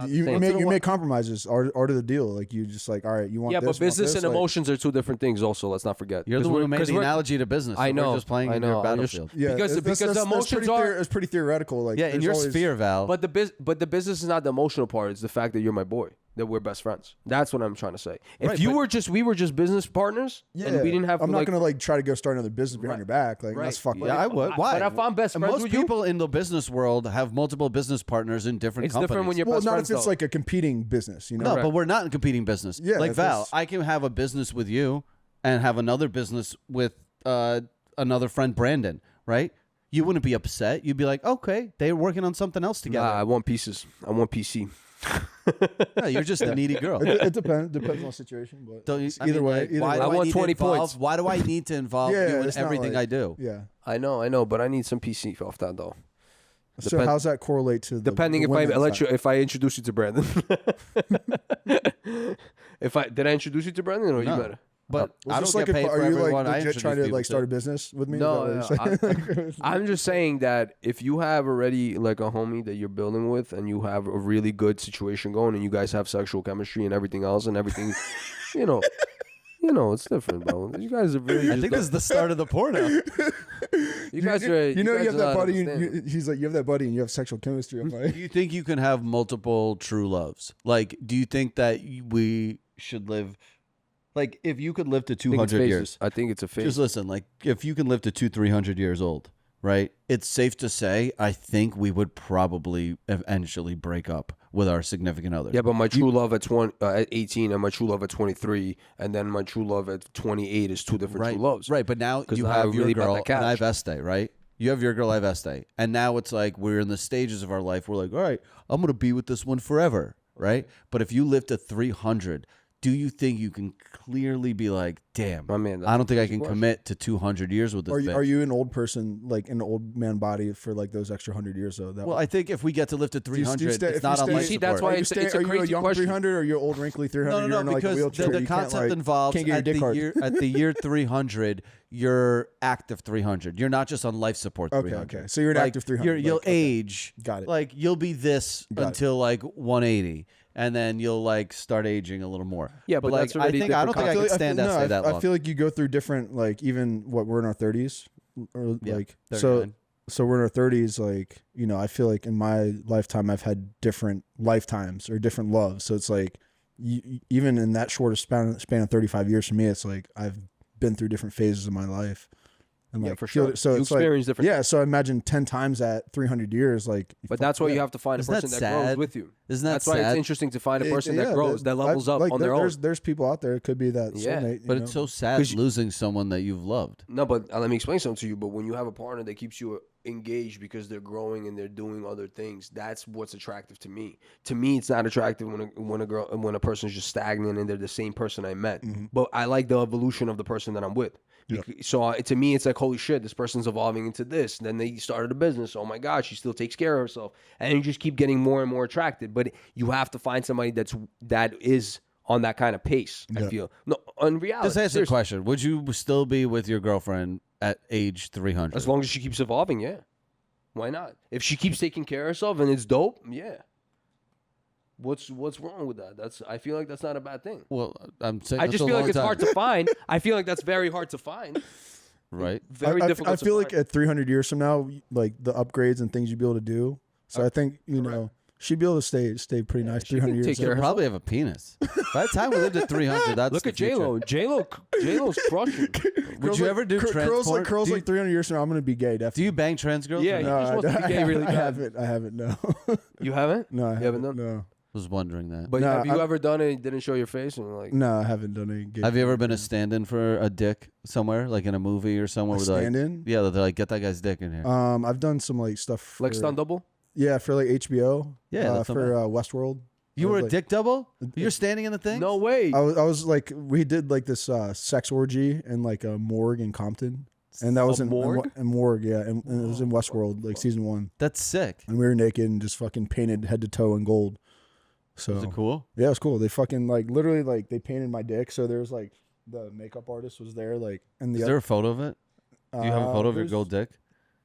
you make compromises. Art of the deal. Like you just like, all right, you want this, but business and like, emotions are two different things. Also, let's not forget. You're the one who made the analogy to business. I know. We're just playing in your battlefield. Because the emotions it's pretty theoretical. Like in your sphere, Val. But the business is not the emotional part. It's the fact that you're my boy. That we're best friends. That's what I'm trying to say. If we were just business partners, and we didn't have. I'm not gonna like try to go start another business behind your back. Like that's fucked. Yeah, I would. Why? But if I'm best friends with you, most people in the business world have multiple business partners in different companies. It's different when you're best friends. Not if it's like a competing business, you know. No, but we're not in competing business. Yeah, like Val, I can have a business with you and have another business with another friend, Brandon. Right? You wouldn't be upset. You'd be like, okay, they're working on something else together. Nah, I want pieces. I want PC. No, you're just a needy girl. It depends on the situation, but either way. I want 20 points. Why do I need to involve you in everything I do? Yeah, I know, but I need some PC off that though. So how's that correlate to depending if I introduce you to Brandon? Did I introduce you to Brandon or you better? But I don't get paid for everyone I introduce trying to like start a business with me? No, I'm just saying that if you have already like a homie that you're building with and you have a really good situation going and you guys have sexual chemistry and everything else and everything, you know, it's different, bro. You guys are really. I think this is the start of the porno. You guys are. You have that buddy. He's like, you have that buddy, and you have sexual chemistry. I'm like, do you think you can have multiple true loves? Like, do you think that we should live? Like, if you could live to 200 years. I think it's a phase. Just listen, like, if you can live to 300 years old, right? It's safe to say, I think we would probably eventually break up with our significant other. Yeah, but my true love at 18 and my true love at 23 and then my true love at 28 is two different true loves. Right, but now you have your girl and I have Este, right? You have your girl, I have Este. And now it's like we're in the stages of our life. We're like, all right, I'm going to be with this one forever, right? But if you live to 300, do you think you can clearly be like, damn, my man, I don't think I can commit to 200 years with this bitch? Are you an old person, like an old man body for like those extra 100 years though? Well, I think if we get to live to 300, it's not on life support. That's why it's a crazy question. Are you a young 300 or are you an old wrinkly 300? No, because the concept involves at the year 300, you're active 300. You're not just on life support 300. Okay. So you're an active 300. You'll age. Got it. Like you'll be this until like 180. And then you'll like start aging a little more. Yeah, but like I don't think I could stand that long. I feel like you go through different, like even we're in our 30s, or like 39. so we're in our 30s. Like I feel like in my lifetime I've had different lifetimes or different loves. So it's like even in that short span of 35 years for me, it's like I've been through different phases of my life. And for sure. So you it's experience different. Yeah, so imagine 10 times at 300 years, like. But that's why you have to find a person that grows with you. Isn't that That's sad? why it's interesting to find a person that grows, that levels up on their own. There's people out there. It could be that soulmate. But it's so sad losing someone that you've loved. No, but let me explain something to you. But when you have a partner that keeps you engaged because they're growing and they're doing other things, that's what's attractive to me. To me, it's not attractive when a person's just stagnant and they're the same person I met. Mm-hmm. But I like the evolution of the person that I'm with. Yep. So to me, it's like, holy shit, this person's evolving into this. And then they started a business. Oh my God, she still takes care of herself. And you just keep getting more and more attracted. But you have to find somebody that is on that kind of pace, I feel. No, in reality. Just answer the question. Would you still be with your girlfriend at age 300? As long as she keeps evolving, yeah. Why not? If she keeps taking care of herself and it's dope, yeah. What's wrong with that? I feel like that's not a bad thing. Well, I'm saying I just feel like it's hard to find. I feel like that's very hard to find. Right. Very difficult. I feel like at 300 years from now, like the upgrades and things you'd be able to do. So I think she'd be able to stay pretty nice. 300 years. She'll probably have a penis. By the time we lived at 300, that's look at J-Lo. J-Lo's crushing. Would you ever do trans porn? Girls like 300 years from now, I'm going to be gay, definitely. Do you bang trans girls? Yeah, no, he just wants to be gay really bad. I haven't, no. You haven't? No, I haven't done? No. I was wondering that. But have you ever done it and didn't show your face? And like, no, I haven't done any gay. Have you ever been a stand-in for a dick somewhere, like in a movie or somewhere? A stand-in? Yeah, they're like, get that guy's dick in here. I've done some like stuff. Like stunt double? Yeah, for like HBO. Yeah, for Westworld. You were a dick double? You're standing in the thing? No way. I was like, we did like this sex orgy in like a morgue in Compton. And that was in morgue, yeah. And it was in Westworld, like season 1. That's sick. And we were naked and just fucking painted head to toe in gold. So was it cool? Yeah, it was cool. They fucking like literally like they painted my dick. So there was like the makeup artist was there, like, and is there a photo of it? Do you have a photo of your gold dick?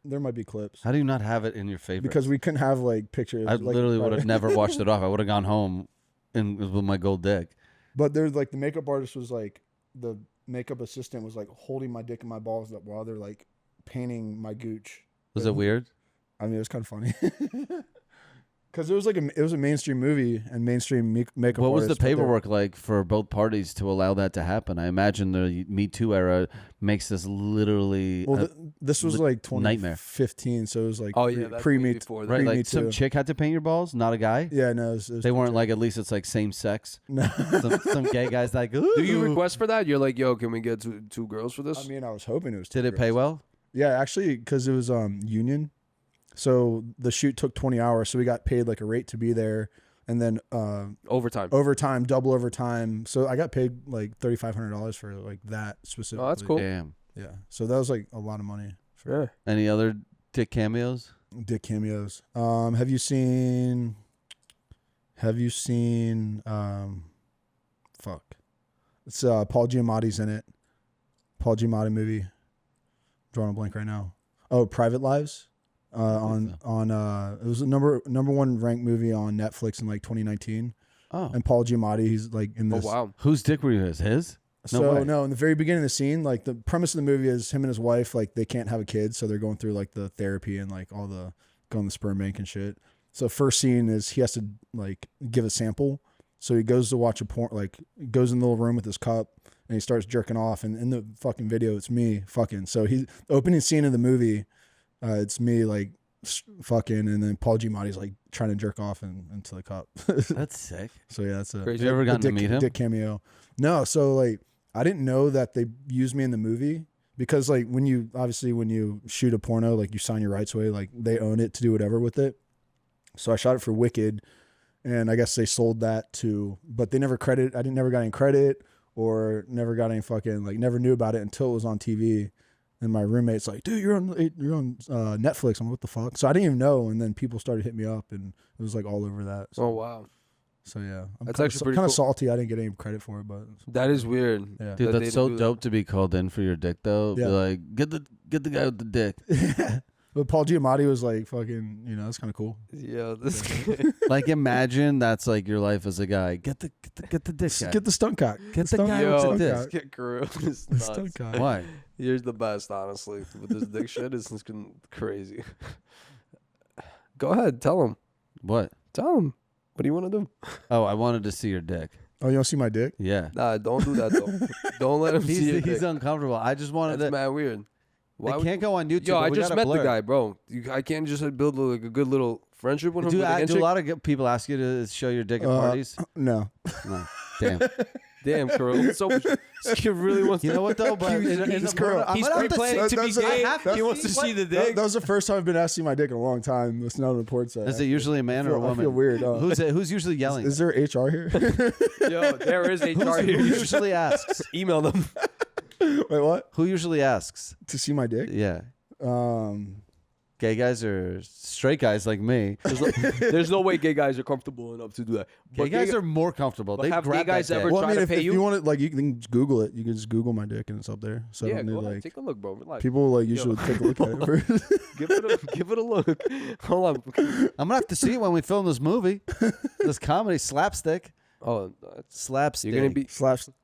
There might be clips. How do you not have it in your favorites? Because we couldn't have like pictures. I like, literally would have never washed it off. I would have gone home and with my gold dick. But there's like the makeup artist was like the makeup assistant was like holding my dick and my balls up while they're like painting my gooch. Was it weird? I mean, it was kind of funny. Because it was a mainstream movie and mainstream makeup. What was the paperwork like for both parties to allow that to happen? I imagine the Me Too era makes this literally. Well, this was like 2015, so it was like pre-Me Too. Right, like some chick had to paint your balls, not a guy. Yeah, no, it was they weren't like at least it's like same sex. No, some gay guys like. Ooh. Do you request for that? You're like, yo, can we get two girls for this? I mean, I was hoping it was. Did it pay well? Yeah, actually, because it was union. So the shoot took 20 hours, so we got paid like a rate to be there, and then overtime, double overtime. So I got paid like $3,500 for like that specifically. Oh, that's cool. Damn. Yeah. So that was like a lot of money. Sure. Any other dick cameos? Dick cameos. Have you seen? Fuck. It's Paul Giamatti's in it. Paul Giamatti movie. I'm drawing a blank right now. Oh, Private Lives. It was a number one ranked movie on Netflix in like 2019. Oh, and Paul Giamatti, he's like in this. Oh wow, whose dick were you? His? No, in the very beginning of the scene, like the premise of the movie is him and his wife, like they can't have a kid, so they're going through like the therapy and like all the going to the sperm bank and shit. So first scene is he has to like give a sample. So he goes to watch a porn, like goes in the little room with his cup and he starts jerking off. And in the fucking video, it's me fucking. So the opening scene of the movie. It's me like fucking, and then Paul Giamatti's like trying to jerk off into the cup. That's sick. So yeah, that's a. Have you ever gotten to meet him? Dick cameo. No, so like I didn't know that they used me in the movie because like when you shoot a porno, like you sign your rights away, like they own it to do whatever with it. So I shot it for Wicked, and I guess they sold that to, but they never credited. I never got any credit or never got any fucking like never knew about it until it was on TV. And my roommate's like, dude, you're on Netflix. I'm like, what the fuck? So I didn't even know. And then people started hitting me up, and it was like all over that. So, oh wow. So yeah, that's actually pretty kind of cool. salty. I didn't get any credit for it, but that is weird. Yeah. Dude, that's so dope to be called in for your dick though. Yeah. Be like, get the guy with the dick. But Paul Giamatti was like fucking, that's kind of cool. Yeah, this like imagine that's like your life as a guy. Get the dick guy. Get the stunt cock. Get the guy with the dick. Get Kirill is nuts. Stunt cock. Why? You're the best, honestly. With this dick shit, it's crazy. Go ahead, tell him. What? Tell him. What do you want to do? Oh, I wanted to see your dick. Oh, you want to see my dick? Yeah. Nah, don't do that though. Don't let him see your dick. He's uncomfortable. I just wanted That's mad weird. Why can't go on YouTube. Yo, I just met the guy, bro. I can't just build like a good little friendship with him. Do a lot of people ask you to show your dick at parties? No. Damn. Damn, Kirill. So he really wants. You know what though? But he's pre-planning to be gay. He wants to see the dick. That was the first time I've been asked to see my dick in a long time. It's not on the report set. Is it usually a man or a woman? I feel weird. Who's usually yelling? Is there HR here? Yo, there is HR here. Who usually asks? Email them. Wait, what? Who usually asks to see my dick? Yeah. Gay guys or straight guys like me. There's no way gay guys are comfortable enough to do that. Gay guys are more comfortable. They have grab gay guys that ever dick. try to pay if you? you want it, like you can Google it. You can just Google my dick and it's up there. So yeah, go ahead. Like, take a look, bro. Relax. People like usually take a look at it first. give it a look. Hold on. I'm gonna have to see it when we film this movie. This comedy slapstick. Oh, slapstick. You're gonna be slapstick.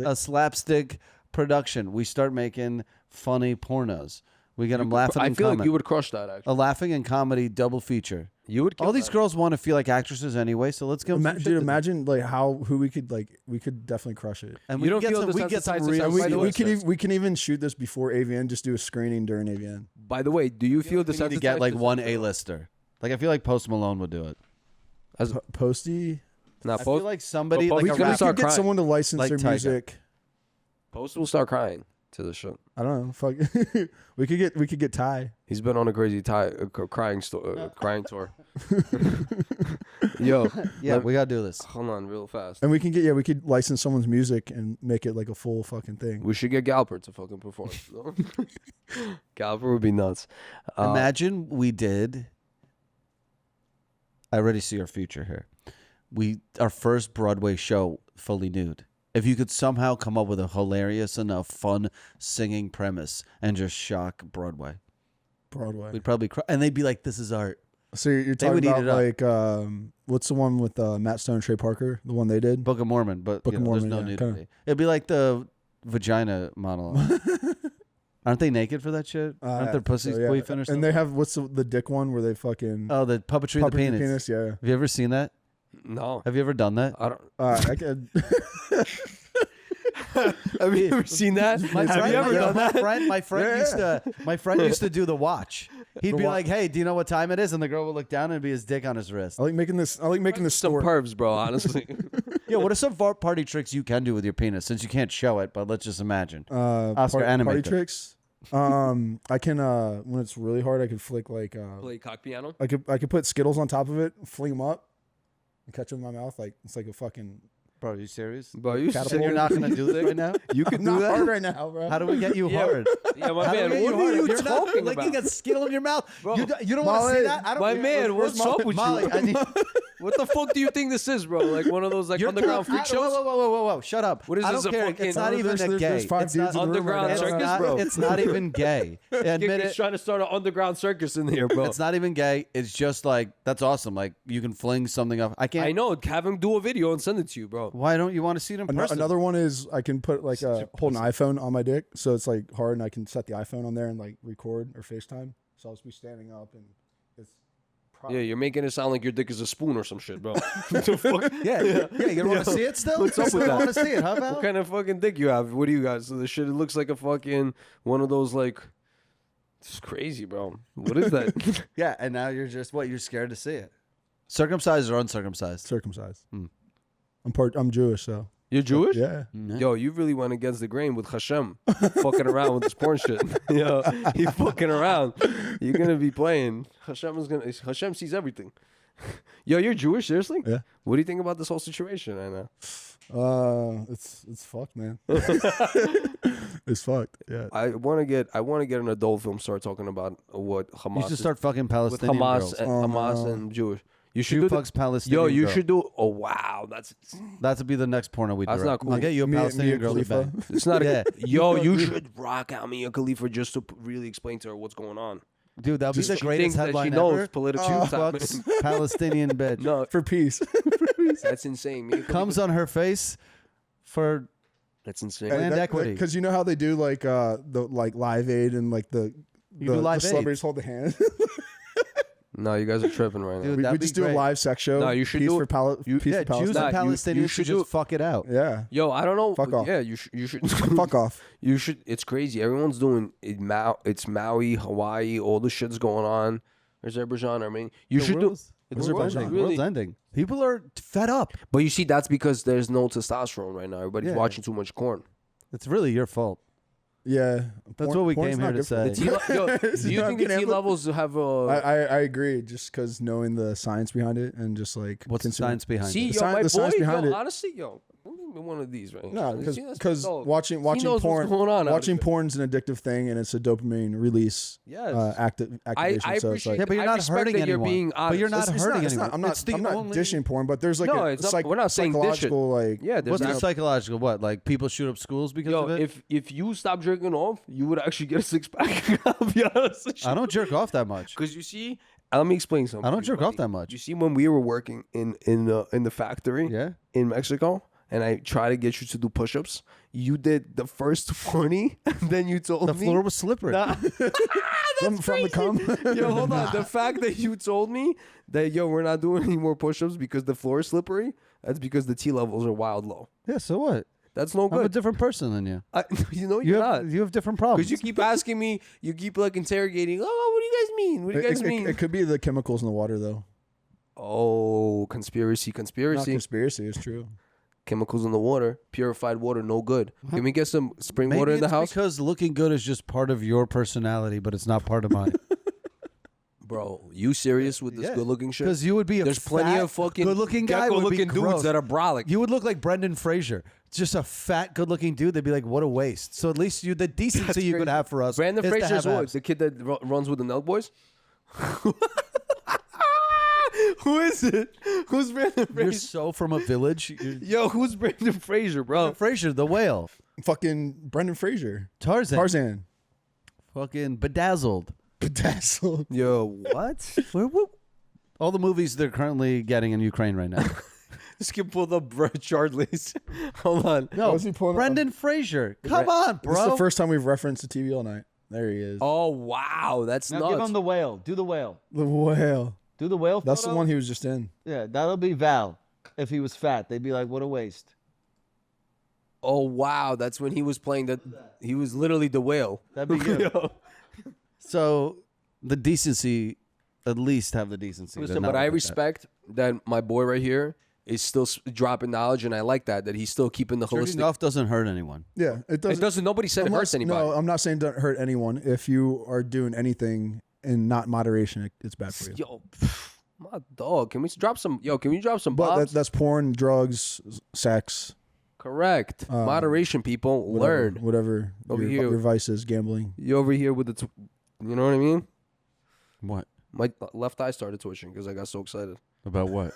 A slapstick production. We start making funny pornos. We get them laughing. I and feel comedy. like you would crush that. Actually, a laughing and comedy double feature. You would. All these girls want to feel like actresses anyway, so let's go. Dude, imagine like who we could definitely crush it. And you don't feel we get some we can even shoot this before AVN. Just do a screening during AVN. By the way, do you feel we need to get like one A-lister? Like I feel like Post Malone would do it. As Posty. Not feel like somebody like we could get someone to license their music. Post will start crying. to the shit. I don't know. Fuck. we could get Ty. He's been on a crazy crying tour. Yo, yeah, we gotta do this. Hold on, real fast. And we could license someone's music and make it like a full fucking thing. We should get Galper to fucking perform. Galper would be nuts. Imagine we did. I already see our future here. Our first Broadway show fully nude. If you could somehow come up with a hilarious enough, fun singing premise and just shock Broadway, we'd probably cry, and they'd be like, "This is art." So you're talking about like what's the one with Matt Stone and Trey Parker? The one they did, Book of Mormon, but Book of Mormon, there's no yeah, nudity. It'd be like the vagina monologue. Aren't they naked for that shit? Aren't their pussies queefing or something? And they have what's the dick one where they fucking the puppetry of the penis. Yeah. Have you ever seen that? No. Have you ever done that? I don't. I could. Have you ever seen that? Have you ever done that? My friend used to do the watch. He'd be like, "Hey, do you know what time it is?" And the girl would look down and it'd be his dick on his wrist. I like making this some pervs, bro. Honestly. Yeah, what are some party tricks you can do with your penis? Since you can't show it, but let's just imagine. Oscar, animate party tricks. I can when it's really hard, I can flick like play cock piano. I could put Skittles on top of it, fling them up, and catch them in my mouth like it's like a fucking. Bro, are you serious? Bro, you said you're not gonna do that right now? You could do that hard right now, bro. How do we get you hard? Yeah, my man. What are you talking about? Licking a Skittle in your mouth. Bro, you don't want to see that? I don't my care. man, what's up with Molly, you? What the fuck do you think this is, bro? Like one of those like underground freak shows? Whoa! Shut up! What is I this? Don't care. Fucking, it's not even a gay. It's not underground circus, bro. It's not even gay. Admit it. He's trying to start an underground circus in here, bro. It's not even gay. It's just like that's awesome. Like you can fling something up. I can't. I know. Have him do a video and send it to you, bro. Why don't you want to see it in person? Another one is I can put like hold an iPhone on my dick, so it's like hard, and I can set the iPhone on there and like record or FaceTime. So I'll just be standing up and it's. Yeah, you're making it sound like your dick is a spoon or some shit, bro. Yeah. You don't want to see it still? What's up with that? I want to see it. How about? What kind of fucking dick you have? What do you got? So the shit, it looks like a fucking one of those like. It's crazy, bro. What is that? Yeah, and now you're just what? You're scared to see it. Circumcised or uncircumcised? Circumcised. I'm Jewish, so. You're Jewish? Yeah. Yo, you really went against the grain with Hashem fucking around with this porn shit. Yo, he fucking around. You're gonna be playing. Hashem sees everything. Yo, you're Jewish, seriously? Yeah. What do you think about this whole situation right now? It's fucked, man. It's fucked. Yeah. I want to get an adult film star talking about what Hamas. You should start fucking Palestinian with Hamas girls. and Hamas and Jewish. You should Jew do fucks Palestinian. Yo, you girl. should do. Oh wow, that's That'll be the next porno we do. That's not cool. I'll get you a Palestinian girl to Khalifa. bang. it's not. Yeah. Yo, you should rock out Mia Khalifa just to really explain to her what's going on. Dude, that'll be the She greatest thinks that headline she knows ever. political. Jew fucks Palestinian bitch. No, For peace. that's insane. Mia Comes on her face for That's insane. Land equity. Because you know how they do like the like Live Aid and like the do Live the Aid. celebrities hold the hand. No, you guys are tripping right now. Dude, we that'd just be do a great. live sex show. No, you should peace do for it. peace Yeah, for Jews Palestine. and you Palestinians should should do- just fuck it out. Yeah. Yo, I don't know. Fuck off. Yeah, you should. Fuck off. You should. It's crazy. Everyone's doing it. It's Maui, Hawaii. All the shit's going on. Azerbaijan, Armenia. You The should do. world's- The the world's world's really- ending. People are fed up. But you see, that's because there's no testosterone right now. Everybody's Yeah. watching too much corn. It's really your fault. Yeah. That's what we porn's came not here to good for say. you. Yo, do you think the T levels have a? I agree. Just because knowing the science behind it and just like What's the science behind See, it? yo, my the boy. science behind Yo, it. honestly, yo, give me one of these, right? No, See, that's because dope. watching He knows porn, what's going on out watching there. porn's an addictive thing, and it's a dopamine release. Yes. Activation. I so it's appreciate. like, Yeah, but you're I not respect hurting that you're anyone. being honest. But you're not it's hurting it's anyone. I'm It's the not only- dishing porn, but there's like No, a it's not- we're not saying dish it. psychological like Yeah, there's What's not- the psychological? What? Like people shoot up schools because Yo, of it? if you stop jerking off, you would actually get a six pack. I'll be honest with you. I don't jerk off that much. Because you see, let me explain something. I don't to you, jerk off buddy. that much. You see, when we were working in the factory Yeah. in Mexico, and I tried to get you to do push-ups, you did the first 20, and then you told The me floor was slippery. Nah. from the cum. Yo, hold on. The fact that you told me that we're not doing any more push-ups because the floor is slippery, that's because the T levels are wild low. Yeah, so what? That's no I'm a good. different person than you. You're not. You have different problems. Because you keep asking me, you keep like interrogating. Oh, what do you guys mean? What do you guys mean? It could be the chemicals in the water though. Oh, conspiracy. Not conspiracy is true. chemicals in the water, purified water, no good. Can we get some spring water in the house? Because looking good is just part of your personality, but it's not part of mine. Bro, you serious with this good-looking shit? Because you would be There's plenty of fucking good-looking guy would be good-looking dudes gross. that are brolic. You would look like Brendan Fraser. Just a fat, good-looking dude. They'd be like, what a waste. So at least the decency you could have for us. Brandon is to Fraser's have what? abs. The kid that runs with the Nelk Boys? Who is it? Who's Brandon Fraser? You're so from a village. Yo, who's Brandon Fraser, bro? Fraser, the whale. Fucking Brendan Fraser. Tarzan. Fucking Bedazzled. Bedazzled. Yo, What? All the movies they're currently getting in Ukraine right now. this kid pulled up Charlie's. Hold on. No, Was he pulling Brendan Fraser. Come on, bro. This is the first time we've referenced the TV all night. There he is. Oh, wow. That's Now nuts. give him the whale. Do the whale. The whale. Do the whale. That's the photo. one he was just in. Yeah, that'll be Val. If he was fat, they'd be like, "What a waste." Oh, wow. That's when he was playing that. He was literally the whale. That'd be you. So the decency, at least have the decency. to Listen, not but I look like that. respect that my boy right here is still dropping knowledge, and I like that he's still keeping the Jerking holistic. off doesn't hurt anyone. Yeah, it doesn't. It doesn't. Nobody said it hurts anybody. No, I'm not saying don't hurt anyone. If you are doing anything in not moderation, it's bad for you. Yo, my dog. Can we drop some? Yo, can we drop some But bobs? that's porn, drugs, sex. Correct. Moderation, people. Learn. Whatever Over your here. vices, gambling. You over here with the, you know what I mean? What? My left eye started twitching because I got so excited. About what?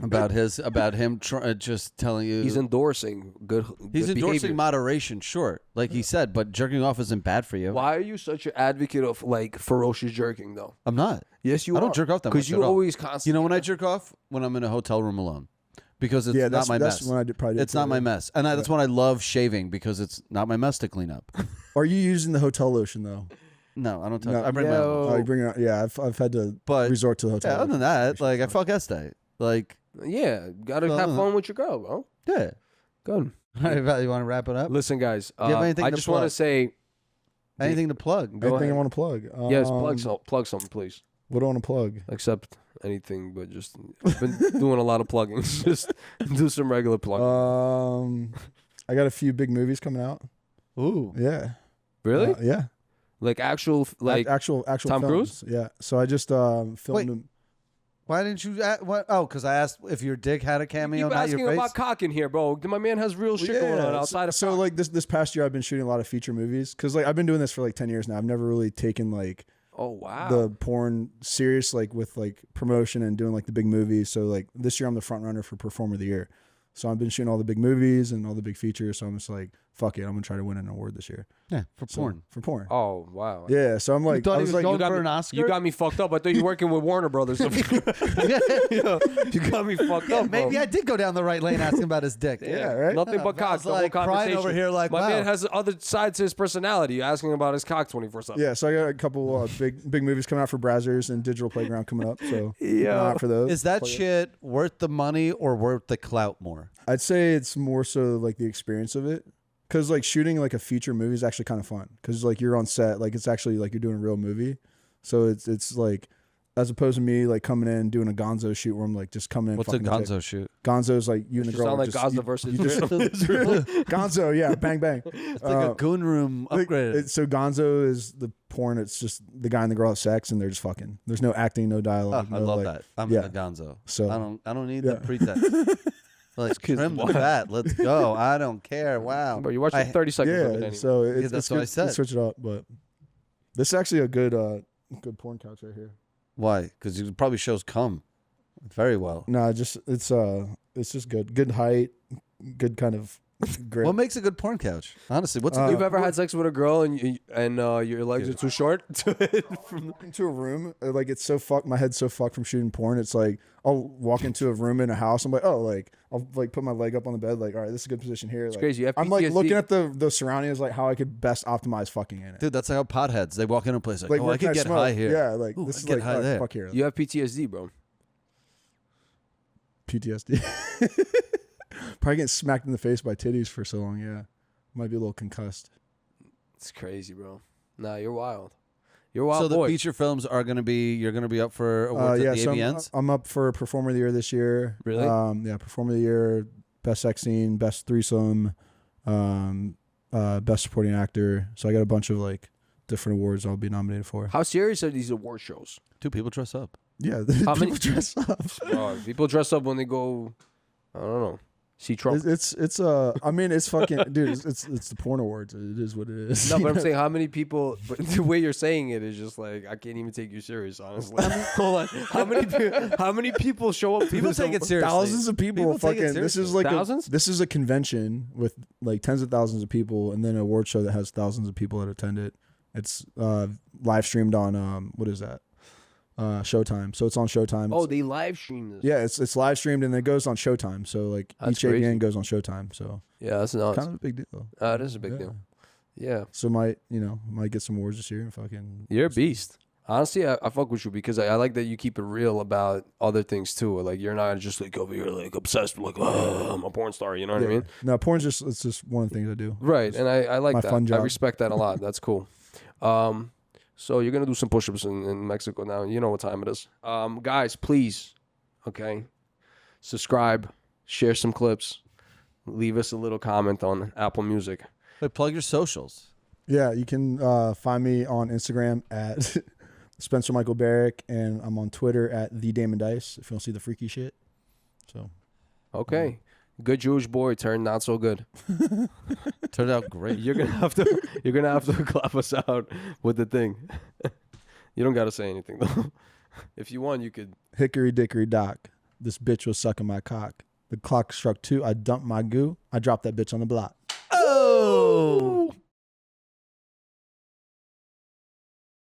about him just telling you. He's endorsing good. He's good endorsing behavior. moderation, sure, like he said, but jerking off isn't bad for you. Why are you such an advocate of like ferocious jerking though? I'm not. Yes, you. I don't jerk off that much. because you at all. always constantly. You know when I jerk off? When I'm in a hotel room alone, because it's That's not my that's mess. when I probably did It's not my mess, and that's when I love shaving because it's not my mess to clean up. Are you using the hotel lotion though? No, I don't touch. No. I bring my own. Oh, you bring it out. Yeah, I've had to But- resort to the hotel. Yeah, other than that, like I fuck Estee. Like, Yeah, gotta Well, have fun with your girl, bro. yeah. Good. All right, Val, you want to wrap it up? Listen, guys. you have anything I to just want to plug? say Anything to plug? Go Anything I ahead. want to plug? yes. Plug something, please. What do I want to plug? Except anything, but just I've been doing a lot of plugging. Just do some regular plugging. I got a few big movies coming out. Ooh. Yeah. Really? Yeah. Like actual, like actual Tom films. Yeah. So I just filmed Wait. them. Why didn't you? What? Oh, because I asked if your dick had a cameo, keep not asking your face. about cock in here, bro. My man has real shit going on outside of so cock. like this past year I've been shooting a lot of feature movies because like I've been doing this for like 10 years now. I've never really taken like Oh wow. the porn serious like with like promotion and doing like the big movies. So like this year I'm the front runner for Performer of the Year. So I've been shooting all the big movies and all the big features. So I'm just like, fuck it, I'm gonna try to win an award this year. Yeah, for So, porn. For porn. Oh wow. Yeah. So I'm like, thought I he was was like, going You got for me- an Oscar? You got me fucked up. I thought you were working with Warner Brothers. You got me fucked up, bro. Maybe I did go down the right lane asking about his dick. yeah, right. Nothing but cock. Val's The whole like crying conversation. over here like, my wow. man has other sides to his personality. You're asking about his cock 24/7. Yeah, so I got a couple big movies coming out for Brazzers and Digital Playground coming up. So keep an eye out for those. Is that Play it. shit worth the money or worth the clout more? I'd say it's more so like the experience of it, because like shooting like a feature movie is actually kind of fun. Because like you're on set, like it's actually like you're doing a real movie. So it's like as opposed to me like coming in doing a Gonzo shoot where I'm like just coming in. What's a fucking Gonzo shoot? Gonzo's like you and the You girl. sound are like just, Gaza you- versus you just- Israel. Gonzo, yeah, bang bang. It's like a goon room upgraded. So Gonzo is the porn. It's just the guy and the girl have sex and they're just fucking. There's no acting, no dialogue. I no, love like- that. I'm yeah. a Gonzo. So- I don't need Yeah. the pretense. Like trim the fat. Let's go. I don't care. Wow. Bro, you watched 30 seconds of it Yeah, anyway. so it's, that's it's what good I said. to switch it up, but this is actually a good porn couch right here. Why? Because it probably shows cum very well. No, it's just good height, good kind of grip. What makes a good porn couch? Honestly, what's a You've good ever had sex with a girl and your legs are too short? into a room, like it's so fucked. My head's so fucked from shooting porn. It's like I'll walk into a room in a house. I'm like, oh, like I'll like put my leg up on the bed. Like, all right, this is a good position here. It's like, crazy. You have I'm like PTSD. looking at the surroundings, like how I could best optimize fucking in it. Dude, that's like how potheads. They walk in a place like, Like, oh, where I can could get smoke? high here. Yeah, like Ooh, this I is get like high all right, there. fuck here. You have PTSD, bro. PTSD. Probably getting smacked in the face by titties for so long. Yeah, might be a little concussed. It's crazy, bro. Nah, you're wild. You're a wild So the boy. feature films are going to be, you're going to be up for awards Yeah, at the so AVNs? I'm up for Performer of the Year this year. Really? Yeah, Performer of the Year. best sex scene, best threesome, best supporting actor. So I got a bunch of like different awards I'll be nominated for. How serious are these award shows? Two people dress up. Yeah, How many dress up? People dress up when they go. I don't know. See Trump. I mean, it's fucking, dude. It's the porn awards. It is what it is. No, but I'm saying how many people. But the way you're saying it is just like I can't even take you serious. Honestly, hold on. How many people show up? People take it seriously. Thousands of people. Fucking. This is like thousands. This is a convention with like tens of thousands of people, and then an award show that has thousands of people that attend it. It's live streamed on what is that? Showtime. So it's on Showtime. Oh, they live stream this. Yeah, it's live streamed and it goes on Showtime. So like each AVN goes on Showtime. So yeah, that's nuts. Kind of a big deal. It is a big deal. Yeah. So might get some awards this year and fucking. You're a beast. Honestly, I fuck with you because I like that you keep it real about other things too. Like you're not just like over here like obsessed with like I'm a porn star. You know what I mean? No, porn's it's just one of the things I do. Right, and I like my that. Fun job. I respect that a lot. That's cool. So you're going to do some push-ups in Mexico now. You know what time it is. Guys, please, okay, subscribe, share some clips, leave us a little comment on Apple Music. Wait, plug your socials. Yeah, you can find me on Instagram at Spencer Michael Barrick, and I'm on Twitter at the Damon Dice if you want to see the freaky shit. So, okay. Good Jewish boy turned not so good. Turned out great. You're gonna have to clap us out with the thing. You don't gotta say anything though. If you want, you could. Hickory dickory dock. This bitch was sucking my cock. The clock struck 2. I dumped my goo. I dropped that bitch on the block. Oh.